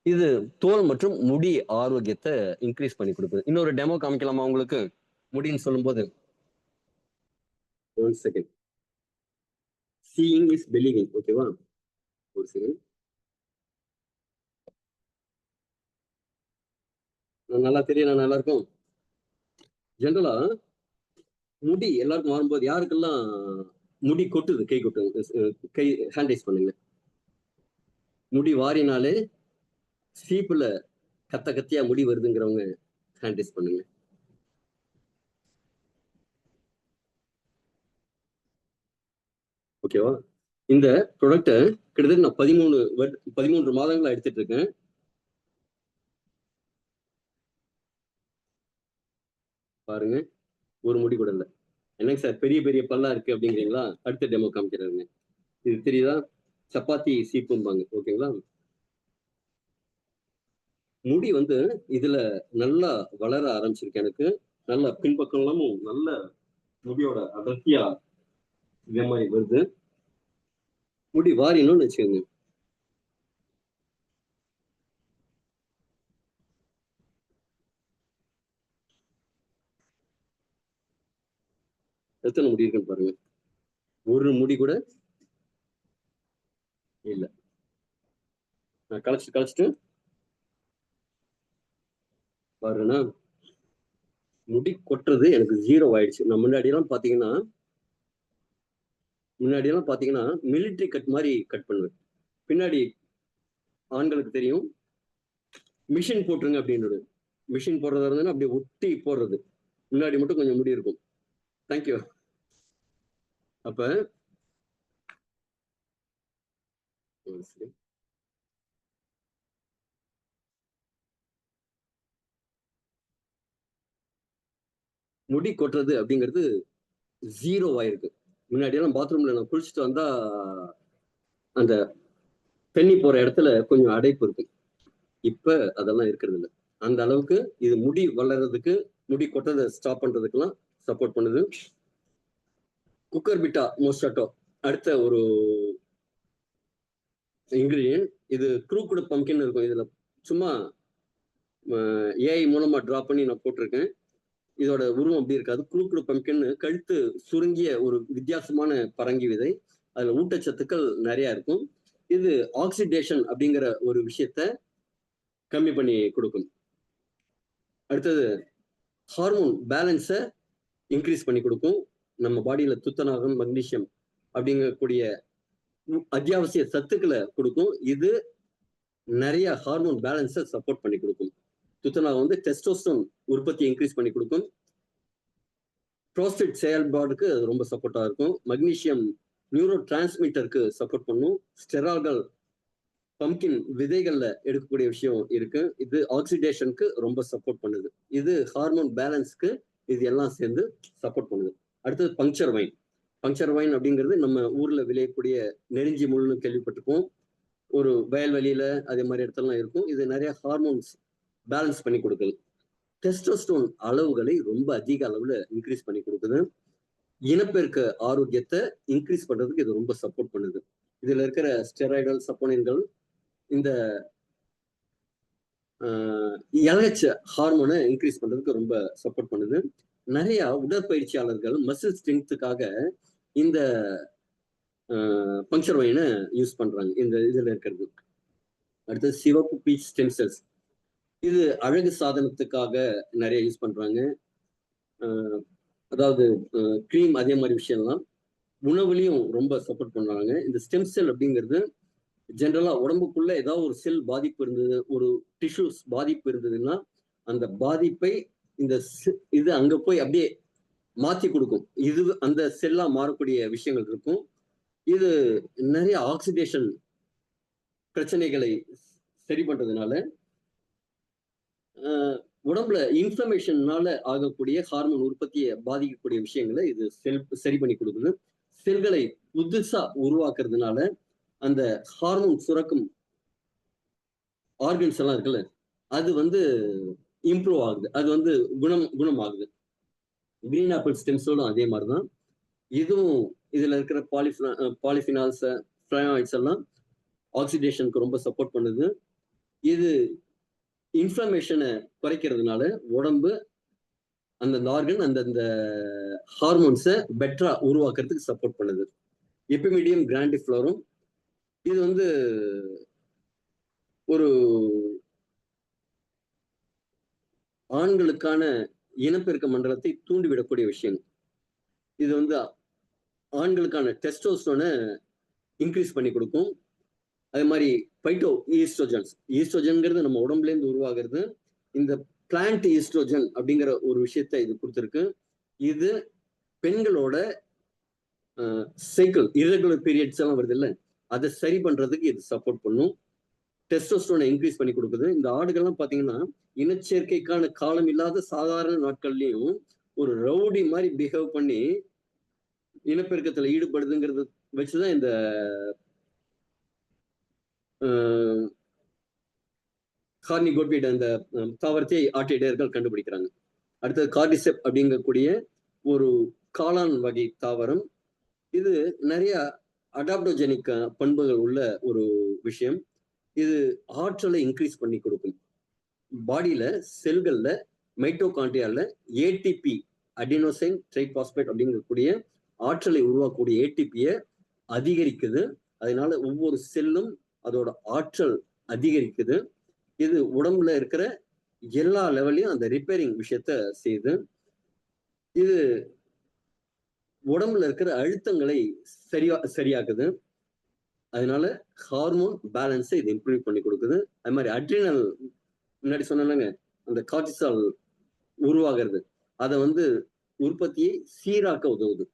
இது தோல் மற்றும் முடி ஆரோக்கியத்தை இன்க்ரீஸ் பண்ணி கொடுக்குது. இன்னொரு டெமோ காமிக்கலாமா உங்களுக்கு? முடின்னு சொல்லும்போது 1 செகண்ட். Seeing is believing. ஓகேவா? ஒரு செகண்ட். நல்லா தெரியல, நல்லா இருக்கும். ஜென்ரலா முடி எல்லாருக்கும் மாறும்போது யாருக்கெல்லாம் முடி கொட்டுது? கை கொட்டுது, கை ஹேண்டைஸ் பண்ணுங்க. முடி வாரினாலே ஸ்லீப்ல கத்த கத்தியா முடி வருதுங்கிறவங்க ஹேண்டைஸ் பண்ணுங்க. ஓகேவா? இந்த ப்ராடக்ட கிட்டத்தட்ட நான் 13 மாதங்களா எடுத்துட்டு இருக்கேன். பாருங்க, ஒரு முடி கூட இல்ல. என்னங்க சார் பெரிய பெரிய பல்லா இருக்கு அப்படிங்கிறீங்களா? அடுத்த டெமோ காமிக்கிறாருங்க. இது தெரியுதா? சப்பாத்தி சீப்பும்பாங்க. ஓகேங்களா? முடி வந்து இதுல நல்லா வளர ஆரம்பிச்சிருக்கு எனக்கு. நல்ல பின்பக்கம் எல்லாமும் நல்ல முடியோட அடர்த்தியா இதே மாதிரி வருது. முடி வாரினும்னு வச்சுக்கோங்க. எத்தனை முடி இருக்குன்னு பாருங்க. ஒரு முடி கூட இல்ல. நான் கழிச்சிட்டு பாருன்னா முடி கொட்டுறது எனக்கு 0 ஆயிடுச்சு. நான் முன்னாடி எல்லாம் பாத்தீங்கன்னா மிலிட்டரி கட் மாதிரி கட் பண்ணுவேன். பின்னாடி ஆண்களுக்கு தெரியும், மிஷின் போட்டுருங்க அப்படின்னு. மிஷின் போடுறதா இருந்ததுன்னா அப்படியே ஒட்டி போடுறது. முன்னாடி மட்டும் கொஞ்சம் முடி இருக்கும். தேங்க்யூ. அப்ப முடி கொட்டுறது அப்படிங்கிறது 0 ஆயிருக்கு. முன்னாடி எல்லாம் பாத்ரூம்ல நான் குளிச்சுட்டு வந்தா அந்த தண்ணி போற இடத்துல கொஞ்சம் அடைப்பு இருக்கு. இப்ப அதெல்லாம் இருக்கிறது இல்லை. அந்த அளவுக்கு இது முடி வளர்றதுக்கு, முடி கொட்டதை ஸ்டாப் பண்றதுக்கெல்லாம் சப்போர்ட் பண்ணுது. குக்கர்பிட்டா மோஸ்டாட்டோ அடுத்த ஒரு இன்கிரீடியன்ட். இது க்ரூக்குடு பம்கின் இருக்கும். இதுல சும்மா ஏஐ மூலமா டிராப் பண்ணி நான் போட்டிருக்கேன். இதோட உருவம் அப்படி இருக்காது. க்ரூக்குடு பம்கின்னு கழுத்து சுருங்கிய ஒரு வித்தியாசமான பரங்கி விதை. அதுல ஊட்டச்சத்துக்கள் நிறைய இருக்கும். இது ஆக்சிடேஷன் அப்படிங்கிற ஒரு விஷயத்த கம்மி பண்ணி கொடுக்கும். அடுத்தது ஹார்மோன் பேலன்ஸை இன்க்ரீஸ் பண்ணி கொடுக்கும். நம்ம பாடியில துத்தநாகம், மக்னீசியம் அப்படிங்கக்கூடிய அத்தியாவசிய சத்துக்களை கொடுக்கும். இது நிறைய ஹார்மோன் பேலன்ஸை சப்போர்ட் பண்ணி கொடுக்கும். துத்தநாகம் வந்து டெஸ்டோஸ்டரோன் உற்பத்தியை இன்க்ரீஸ் பண்ணி கொடுக்கும். ப்ரோஸ்டேட் செயல்பாடுக்கு ரொம்ப சப்போர்ட்டா இருக்கும். மக்னீசியம் நியூரோ டிரான்ஸ்மிட்டருக்கு சப்போர்ட் பண்ணும். ஸ்டெராய்டுகள் பம்கின் விதைகள்ல எடுக்கக்கூடிய விஷயம் இருக்கு. இது ஆக்சிடேஷனுக்கு ரொம்ப சப்போர்ட் பண்ணுது. இது ஹார்மோன் பேலன்ஸ்க்கு இது எல்லாம் சேர்ந்து சப்போர்ட் பண்ணுது. அடுத்தது பங்க்சர் வைன். பங்க்சர் வைன் அப்படிங்கிறது நம்ம ஊர்ல விளையக்கூடிய நெருஞ்சி முள்னு கேள்விப்பட்டிருப்போம். ஒரு வயல்வெளியில அதே மாதிரி இடத்துலலாம் இருக்கும். இது நிறைய ஹார்மோன்ஸ் பேலன்ஸ் பண்ணி கொடுக்குது. டெஸ்டோஸ்டரோன் அளவுகளை ரொம்ப அதிக அளவுல இன்க்ரீஸ் பண்ணி கொடுக்குது. இனப்பெருக்க ஆரோக்கியத்தை இன்க்ரீஸ் பண்றதுக்கு இது ரொம்ப சப்போர்ட் பண்ணுது. இதுல இருக்கிற ஸ்டெராய்டல் சப்போனின்கள் இந்த LH ஹார்மோனை இன்க்ரீஸ் பண்றதுக்கு ரொம்ப சப்போர்ட் பண்ணுது. நிறைய உடற்பயிற்சியாளர்கள் மசில் ஸ்ட்ரென்த்துக்காக இந்த பங்க்சர் வைனை யூஸ் பண்றாங்க. இந்த இதுல இருக்கிறது. அடுத்தது சிவப்பு பீச் ஸ்டெம் செல்ஸ். இது அழகு சாதனத்துக்காக நிறைய யூஸ் பண்றாங்க. அதாவது கிரீம் அதே மாதிரி விஷயம்லாம் உணவுலையும் ரொம்ப சப்போர்ட் பண்றாங்க. இந்த ஸ்டெம் செல் அப்படிங்கிறது ஜென்ரலா உடம்புக்குள்ள ஏதாவது ஒரு செல் பாதிப்பு இருந்தது, ஒரு டிஷ்யூஸ் பாதிப்பு இருந்ததுன்னா அந்த பாதிப்பை இந்த இது அங்க போய் அப்படியே மாத்தி கொடுக்கும். இது அந்த செல்லா மாறக்கூடிய விஷயங்கள் இருக்கும். இது நிறைய ஆக்சிடேஷன் பிரச்சனைகளை சரி பண்றதுனால உடம்புல இன்ஃப்ளமேஷன்னால ஆகக்கூடிய ஹார்மோன் உற்பத்தியை பாதிக்கக்கூடிய விஷயங்களை இது சரி பண்ணி கொடுக்குது. செல்களை புதுசா உருவாக்குறதுனால அந்த ஹார்மோன் சுரக்கும் ஆர்கன்ஸ் எல்லாம் இருக்குல்ல, அது வந்து இம்ப்ரூவ் ஆகுது. அது வந்து குணமாகுது. கிரீன் ஆப்பிள் ஸ்டெம் செல்லும் அதே மாதிரிதான். இதுவும் இதுல இருக்கிற பாலிஃபினால்ஸ், ஃப்ளைனாய்ட்ஸ் எல்லாம் ஆக்சிடேஷனுக்கு ரொம்ப சப்போர்ட் பண்ணுது. இது இன்ஃப்ளமேஷனை குறைக்கிறதுனால உடம்பு அந்தந்த ஆர்கன் அந்தந்த ஹார்மோன்ஸை பெட்டரா உருவாக்குறதுக்கு சப்போர்ட் பண்ணுது. எபிமிடியம் கிராண்டிஃப்ளோரம். இது வந்து ஒரு ஆண்களுக்கான இனப்பெருக்க மண்டலத்தை தூண்டிவிடக்கூடிய விஷயம். இது வந்து ஆண்களுக்கான டெஸ்டோஸ்டரோனை இன்க்ரீஸ் பண்ணி கொடுக்கும். அதே மாதிரி பைட்டோ ஈஸ்ட்ரோஜன்ஸ், ஈஸ்ட்ரோஜன்ங்கிறது நம்ம உடம்புல இருந்து உருவாகிறது. இந்த பிளான்ட் ஈஸ்ட்ரோஜன் அப்படிங்கிற ஒரு விஷயத்த இது கொடுத்துருக்கு. இது பெண்களோட சைக்கிள் இர்ரெகுலர் பீரியட்ஸ் எல்லாம் வருது இல்லை, அதை சரி பண்றதுக்கு இது சப்போர்ட் பண்ணும். டெஸ்டோஸ்டரோனை இன்க்ரீஸ் பண்ணி கொடுக்குது. இந்த ஆடுகள்லாம் பாத்தீங்கன்னா இனச்சேர்க்கைக்கான காலம் இல்லாத சாதாரண நாட்கள்லயும் ஒரு ரவுடி மாதிரி பிஹேவ் பண்ணி இனப்பெருக்கத்துல ஈடுபடுதுங்கிறது வச்சுதான் இந்த கார்னிகோட்வீட் அந்த தாவரத்தை ஆட்டிடையர்கள் கண்டுபிடிக்கிறாங்க. அடுத்தது கார்டிசெப் அப்படிங்கக்கூடிய ஒரு காளான் வகை தாவரம். இது நிறைய அடாப்டோஜெனிக் பண்புகள் உள்ள ஒரு விஷயம். இது ஆற்றலை இன்க்ரீஸ் பண்ணி கொடுக்கும். பாடியில செல்கள்ல மைட்டோகாண்ட்ரியால ஏடிபி அடினோசைன் ட்ரைபாஸ்பேட் அப்படிங்கக்கூடிய ஆற்றலை உருவாக்கக்கூடிய ஏடிபியை அதிகரிக்குது. அதனால ஒவ்வொரு செல்லும் அதோட ஆற்றல் அதிகரிக்குது. இது உடம்புல இருக்கிற எல்லா லெவல்லையும் அந்த ரிப்பேரிங் விஷயத்த செய்யுது. இது உடம்புல இருக்கிற அழுத்தங்களை சரியாக்குது. அதனால ஹார்மோன் பேலன்ஸை இது இம்ப்ரூவ் பண்ணி கொடுக்குது. அது மாதிரி அட்ரினல் முன்னாடி சொன்னாங்க அந்த கார்டிசால் உருவாகிறது, அதை வந்து உற்பத்தியை சீராக்க உதவுது,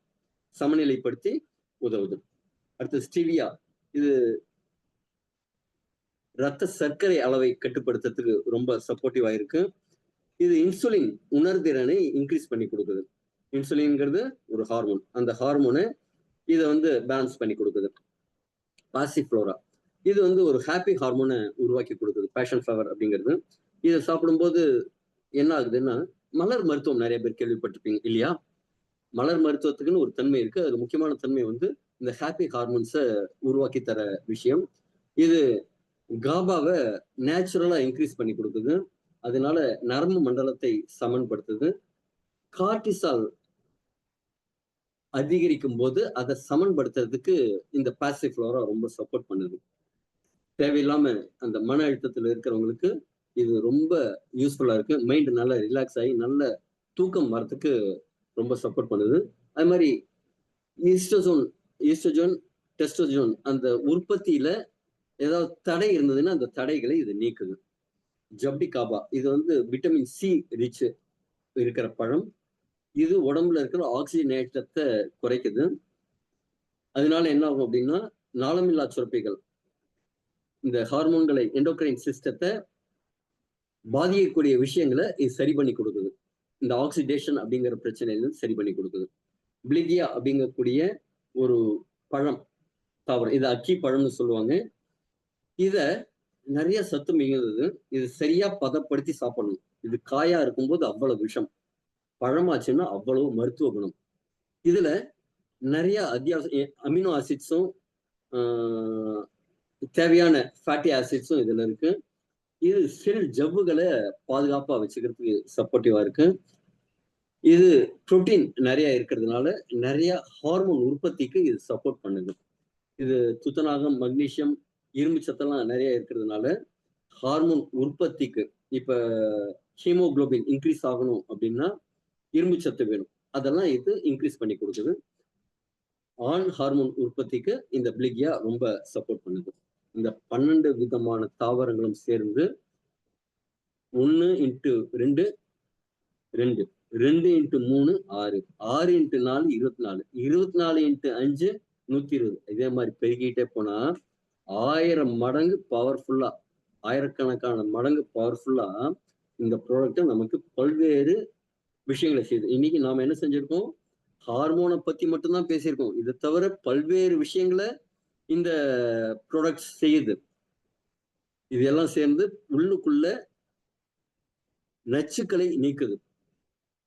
சமநிலைப்படுத்தி உதவுது. அடுத்து ஸ்டிவியா, இது ரத்த சர்க்கரை அளவை கட்டுப்படுத்துறதுக்கு ரொம்ப சப்போர்ட்டிவா இருக்கு. இது இன்சுலின் உணர்திறனை இன்க்ரீஸ் பண்ணி கொடுக்குது. இன்சுலின்ங்கிறது ஒரு ஹார்மோன், அந்த ஹார்மோனை இதை வந்து பேலன்ஸ் பண்ணி கொடுக்குது. பாசிஃப்ளோரா, இது வந்து ஒரு ஹாப்பி ஹார்மோனை உருவாக்கி கொடுக்குது, பேஷன் ஃப்ளவர் அப்படிங்கிறது. இதை சாப்பிடும்போது என்ன ஆகுதுன்னா, மலர் மருத்துவம் நிறைய பேர் கேள்விப்பட்டிருப்பீங்க இல்லையா? மலர் மருத்துவத்துக்குன்னு ஒரு தன்மை இருக்கு. அது முக்கியமான தன்மை வந்து இந்த ஹாப்பி ஹார்மோன்ஸை உருவாக்கி தர விஷயம். இது காபாவை நேச்சுரலா இன்க்ரீஸ் பண்ணி கொடுக்குது. அதனால நரம்பு மண்டலத்தை சமன்படுத்துது. கார்டிசால் அதிகரிக்கும் போது அதை சமன்படுத்துறதுக்கு இந்த பாசிஃப்ளோரா ரொம்ப சப்போர்ட் பண்ணுது. தேவையில்லாம அந்த மன அழுத்தத்துல இருக்கிறவங்களுக்கு இது ரொம்ப யூஸ்ஃபுல்லா இருக்கு. மைண்ட் நல்லா ரிலாக்ஸ் ஆகி நல்ல தூக்கம் வரத்துக்கு ரொம்ப சப்போர்ட் பண்ணுது. அது மாதிரி ஈஸ்ட்ரோஜன் டெஸ்டோஜன் அந்த உற்பத்தியில ஏதாவது தடை இருந்ததுன்னா அந்த தடைகளை இது நீக்குது. ஜப்டி காபா, இது வந்து விட்டமின் சி ரிச் இருக்கிற பழம். இது உடம்புல இருக்கிற ஆக்சிஜனேற்றத்தை குறைக்குது. அதனால என்ன ஆகும் அப்படின்னா, நாளமில்லா சுரப்பிகள் இந்த ஹார்மோன்களை எண்டோக்ரைன் சிஸ்டத்தை பாதிக்கக்கூடிய விஷயங்களை இது சரி பண்ணி கொடுக்குது. இந்த ஆக்சிடேஷன் அப்படிங்கிற பிரச்சனையில சரி பண்ணி கொடுக்குது. பிளிகியா அப்படிங்கக்கூடிய ஒரு பழம் தாவரம், இது அக்கி பழம்னு சொல்லுவாங்க. இத நிறைய சத்து மிகுந்தது. இது சரியா பதப்படுத்தி சாப்பிடணும். இது காயா இருக்கும்போது அவ்வளவு விஷம், பழமாச்சுன்னா அவ்வளவு மருத்துவ குணம். இதுல நிறைய அத்தியாவசிய அமினோ ஆசிட்ஸும் தேவையான ஃபேட்டி ஆசிட்ஸும் இதுல இருக்கு. இது செல் ஜவ்வுகளை பாதுகாப்பா வச்சுக்கிறதுக்கு சப்போர்ட்டிவா இருக்கு. இது புரோட்டீன் நிறைய இருக்கிறதுனால நிறைய ஹார்மோன் உற்பத்திக்கு இது சப்போர்ட் பண்ணுது. இது துத்தநாகம், மக்னீசியம், இரும்பு சத்தெல்லாம் நிறைய இருக்கிறதுனால ஹார்மோன் உற்பத்திக்கு, இப்ப ஹீமோகுளோபின் இன்க்ரீஸ் ஆகணும் அப்படின்னா இரும்பு சத்து வேணும், அதெல்லாம் இது இன்க்ரீஸ் பண்ணி கொடுக்குது. ஆண் ஹார்மோன் உற்பத்திக்கு இந்த பிளிகியா ரொம்ப சப்போர்ட் பண்ணுது. இந்த 12 விதமான தாவரங்களும் சேர்ந்து 1 × 2 2, 2 × 3 6, 6 × 4 24, 24 × 5 120. இதே மாதிரி பெருகிட்டே போனா 1000 மடங்கு பவர்ஃபுல்லா, ஆயிரக்கணக்கான மடங்கு பவர்ஃபுல்லா இந்த ப்ராடக்ட் நமக்கு பல்வேறு விஷயங்களை செய்யுது. இன்னைக்கு நாம என்ன செஞ்சிருக்கோம், ஹார்மோனை பத்தி மட்டும்தான் பேசியிருக்கோம். இதை தவிர பல்வேறு விஷயங்களை இந்த ப்ராடக்ட் செய்யுது. இதெல்லாம் சேர்ந்து உள்ளுக்குள்ள நச்சுக்களை நீக்குது,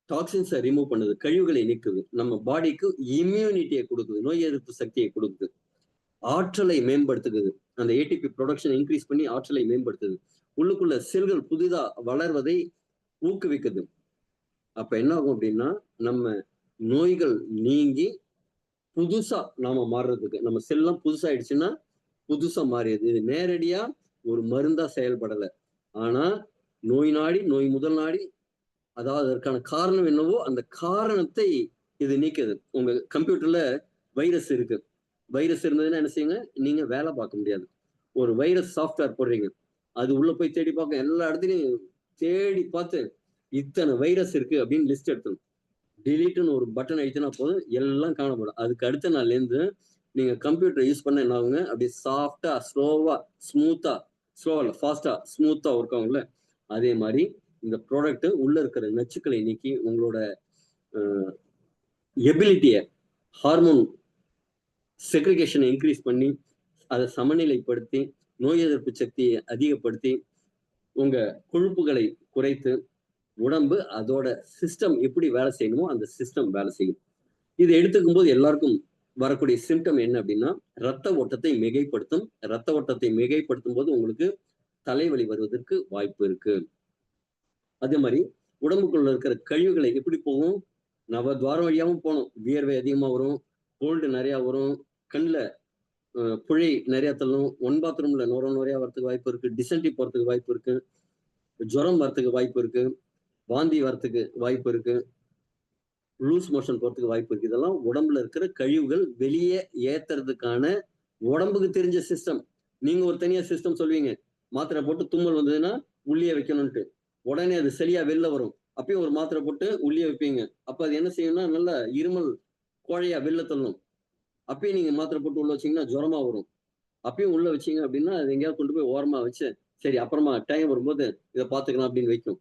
டாக்ஸின்ஸை ரிமூவ் பண்ணுது, கழிவுகளை நீக்குது, நம்ம பாடிக்கு இம்யூனிட்டியை கொடுக்குது, நோய் எதிர்ப்பு சக்தியை கொடுக்குது, ஆற்றலை மேம்படுத்துகிறது. அந்த ஏடிபி ப்ரொடக்ஷன் இன்க்ரீஸ் பண்ணி ஆற்றலை மேம்படுத்துது, உள்ளுக்குள்ள செல்கள் புதிதா வளர்வதை ஊக்குவிக்குது. அப்ப என்ன ஆகும் அப்படின்னா, நம்ம நோய்கள் நீங்கி புதுசா நாம மாறுறதுக்கு. நம்ம செல்லாம் புதுசாயிடுச்சுன்னா புதுசா மாறியது. இது நேரடியா ஒரு மருந்தா செயல்படல. ஆனா நோய் நாடி, நோய் முதல் நாடி, அதாவது அதற்கான காரணம் என்னவோ அந்த காரணத்தை இது நீக்குது. உங்க கம்ப்யூட்டர்ல வைரஸ் இருக்கு. வைரஸ் இருந்ததுன்னா என்ன செய்யுங்க? நீங்க வேலை பார்க்க முடியாது. ஒரு வைரஸ் சாஃப்ட்வேர் போடுறீங்க. அது உள்ள போய் தேடி பார்க்கும். எல்லா இடத்துலயும் தேடி பார்த்து இத்தனை வைரஸ் இருக்கு அப்படின்னு லிஸ்ட் எடுத்துரும். டெலீட்னு ஒரு பட்டன் அழுத்தினா போதும், எல்லாம் காணப்படும். அதுக்கு அடுத்த நாள்ல இருந்து நீங்க கம்ப்யூட்டர் யூஸ் பண்ண என்ன ஆகுங்க? அப்படியே சாஃப்டா, ஸ்லோவா, ஸ்மூத்தா, ஸ்லோவா இல்ல ஃபாஸ்டா, ஸ்மூத்தா ஒர்க் ஆகும்ல. அதே மாதிரி இந்த ப்ராடக்ட் உள்ள இருக்கிற நச்சுக்களை நீக்கி உங்களோட எபிலிட்டிய, ஹார்மோன் செக்ரிகேஷனை இன்க்ரீஸ் பண்ணி அதை சமநிலைப்படுத்தி நோய் எதிர்ப்பு சக்தியை அதிகப்படுத்தி உங்க கொழுப்புகளை குறைத்து உடம்பு அதோட சிஸ்டம் எப்படி வேலை செய்யணுமோ அந்த சிஸ்டம் வேலை செய்யும். இது எடுத்துக்கும் போது எல்லாருக்கும் வரக்கூடிய சிம்டம் என்ன அப்படின்னா, ரத்த ஓட்டத்தை மிகைப்படுத்தும். ரத்த ஓட்டத்தை மிகைப்படுத்தும் போது உங்களுக்கு தலைவலி வருவதற்கு வாய்ப்பு இருக்கு. அதே மாதிரி உடம்புக்குள்ள இருக்கிற கழிவுகளை எப்படி போகும்? நவத்வாரம் வழியாவும் போகணும். வியர்வை அதிகமா வரும், கோல்டு நிறைய வரும், கண்ணில் புழை நிறைய தள்ளும், ஒன் பாத்ரூம்ல நுர நுறையா வரத்துக்கு வாய்ப்பு இருக்கு, டிசென்ட்ரி போறதுக்கு வாய்ப்பு இருக்கு, ஜுரம் வரத்துக்கு வாய்ப்பு இருக்கு, வாந்தி வரத்துக்கு வாய்ப்பு இருக்கு, லூஸ் மோஷன் போறதுக்கு வாய்ப்பு இருக்கு. இதெல்லாம் உடம்புல இருக்கிற கழிவுகள் வெளியே ஏத்துறதுக்கான உடம்புக்கு தெரிஞ்ச சிஸ்டம். நீங்க ஒரு தனியா சிஸ்டம் சொல்வீங்க, மாத்திரை போட்டு தும்மல் வந்ததுன்னா உள்ளே வைக்கணும்ட்டு. உடனே அது சரியா வெளில வரும். அப்பயும் ஒரு மாத்திரை போட்டு உள்ளே வைப்பீங்க. அப்ப அது என்ன செய்யும்னா நல்லா இருமல் கோழையா வெளில தள்ளும். அப்பயும் நீங்க மாத்திரை போட்டு உள்ள வச்சீங்கன்னா ஜுரமா வரும். அப்பயும் உள்ள வச்சீங்க அப்படின்னா அது எங்கேயாவது கொண்டு போய் ஓரமா வச்சு சரி அப்புறமா டைம் வரும்போது இதை பார்த்துக்கலாம் அப்படின்னு வைக்கும்.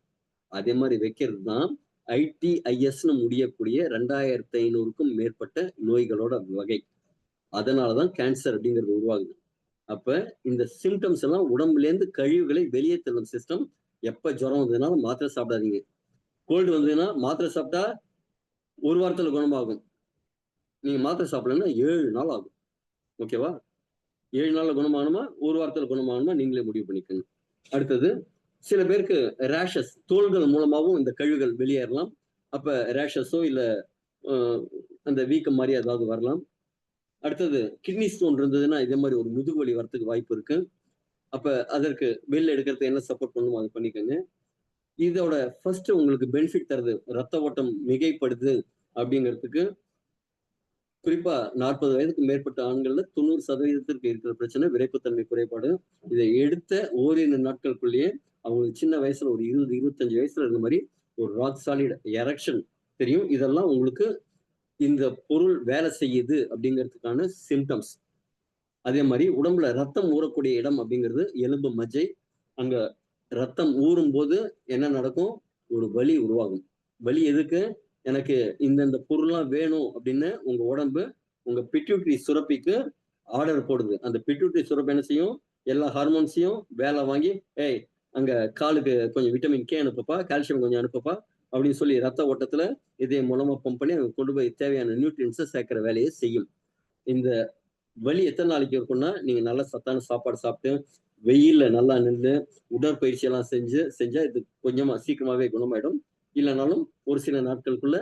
அதே மாதிரி வைக்கிறது தான் ஐடிஐஎஸ்னு முடியக்கூடிய 2500க்கும் மேற்பட்ட நோய்களோட வகை. அதனாலதான் கேன்சர் அப்படிங்கிறது உருவாகுது. அப்ப இந்த சிம்டம்ஸ் எல்லாம் உடம்புல இருந்து கழிவுகளை வெளியே தள்ளும் சிஸ்டம். எப்ப ஜுரம் வந்ததுனாலும் மாத்திரை சாப்பிடாதீங்க. கோல்டு வந்ததுன்னா மாத்திரை சாப்பிட்டா ஒரு வாரத்துல குணமாகும். நீங்க மாத்திரை சாப்பிடலன்னா 7 நாள் ஆகும். ஓகேவா? 7 நாள்ல குணமாகணுமா, ஒரு வாரத்துல குணமாகணுமா நீங்களே முடிவு பண்ணிக்கோங்க. அடுத்தது சில பேருக்கு ரேஷஸ், தோள்கள் மூலமாகவும் இந்த கழிவுகள் வெளியேறலாம். அப்ப ரேஷஸோ இல்ல அந்த வீக்கம் மாதிரி ஏதாவது வரலாம். அடுத்தது கிட்னி ஸ்டோன் இருந்ததுன்னா இதே மாதிரி ஒரு முதுகு வலி வரத்துக்கு வாய்ப்பு இருக்கு. அப்ப அதற்கு வெளில எடுக்கிறதுக்கு என்ன சப்போர்ட் பண்ணுமோ அதை பண்ணிக்கோங்க. இதோட ஃபர்ஸ்ட் உங்களுக்கு பெனிஃபிட் தருது, ரத்த ஓட்டம் மிகைப்படுது அப்படிங்கிறதுக்கு குறிப்பா 40 வயதுக்கு மேற்பட்ட ஆண்கள்ல 90% இருக்கிற பிரச்சனை விரைப்புத்தன்மை குறைபாடு. இதை எடுத்த ஓரிரு நாட்களுக்குள்ளேயே அவங்களுக்கு சின்ன வயசுல ஒரு 20-25 வயசுல இருந்த மாதிரி ஒரு ராக் சாலிட் எரெக்ஷன் தெரியும். இதெல்லாம் உங்களுக்கு இந்த பொருள் வேலை செய்யுது அப்படிங்கிறதுக்கான சிம்டம்ஸ். அதே மாதிரி உடம்புல ரத்தம் ஊறக்கூடிய இடம் அப்படிங்கிறது எலும்பு மஜ்ஜை. அங்க ரத்தம் ஊறும் போது என்ன நடக்கும்? ஒரு வலி உருவாகும். வலி எதுக்கு? எனக்கு இந்தந்த பொருள்லாம் வேணும் அப்படின்னு உங்க உடம்பு உங்க பிட்யூட்டரி சுரப்பிக்கு ஆர்டர் போடுது. அந்த பிட்யூட்டரி சுரப்பு என்ன செய்யும்? எல்லா ஹார்மோன்ஸையும் வேலை வாங்கி, ஏய் அங்க காலுக்கு கொஞ்சம் விட்டமின் கே அனுப்புப்பா, கால்சியம் கொஞ்சம் அனுப்புப்பா அப்படின்னு சொல்லி ரத்த ஓட்டத்துல இதயம் மூலமா பம்ப் பண்ணி அங்க கொண்டு போய் தேவையான நியூட்ரியன்ஸை சேர்க்கிற வேலையை செய்யும். இந்த வலி எத்தனை நாளைக்கு இருக்கும்னா, நீங்க நல்ல சத்தான சாப்பாடு சாப்பிட்டு வெயில்ல நல்லா நின்று உடற்பயிற்சி எல்லாம் செஞ்சா இது கொஞ்சமா சீக்கிரமாவே குணமாயிடும். இல்லைனாலும் ஒரு சில நாட்களுக்குள்ள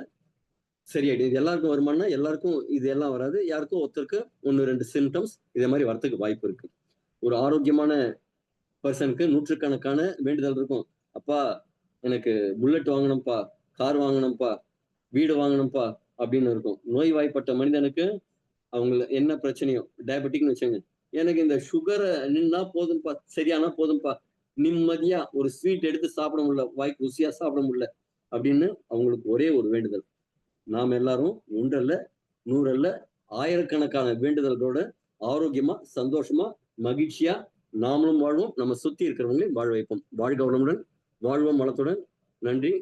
சரியாயிடும். இது எல்லாருக்கும் வருமானா? எல்லாருக்கும் இது எல்லாம் வராது. யாருக்கும் ஒருத்தருக்கு 1-2 சிம்டம்ஸ் இதே மாதிரி வரத்துக்கு வாய்ப்பு இருக்கு. ஒரு ஆரோக்கியமான பர்சனுக்கு நூற்றுக்கணக்கான வேண்டுதல் இருக்கும். அப்பா எனக்கு புல்லட் வாங்கணும்ப்பா, கார் வாங்கணும்ப்பா, வீடு வாங்கணும்ப்பா அப்படின்னு இருக்கும். நோய்வாய்ப்பட்ட மனிதனுக்கு அவங்க என்ன பிரச்சனையோ டயபெட்டிக்னு வச்சுங்க, எனக்கு இந்த சுகரை நின்னா போதும்பா, சரியானா போதும்பா, நிம்மதியா ஒரு ஸ்வீட் எடுத்து சாப்பிட முடியல, வாய்க்கு ருசியா சாப்பிட முடியல அப்படின்னு அவங்களுக்கு ஒரே ஒரு வேண்டுதல். நாம் எல்லாரும் ஒன்றல்ல, 100 அல்ல, ஆயிரக்கணக்கான வேண்டுதல்களோட ஆரோக்கியமா, சந்தோஷமா, மகிழ்ச்சியா நாமளும் வாழ்வோம், நம்ம சுத்தி இருக்கிறவங்களையும் வாழ வைப்போம். வாழ்க வளமுடன், வாழ்வோம் வளத்துடன். நன்றி.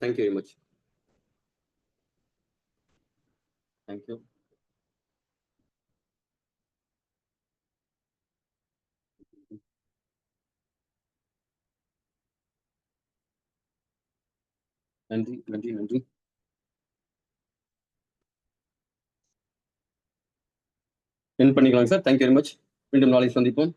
Thank you very much. தேங்க்யூ. நன்றி நன்றி நன்றி. என் பண்ணிக்கலாம் சார். Thank you very much. மீண்டும் நாளை சந்திப்போம்.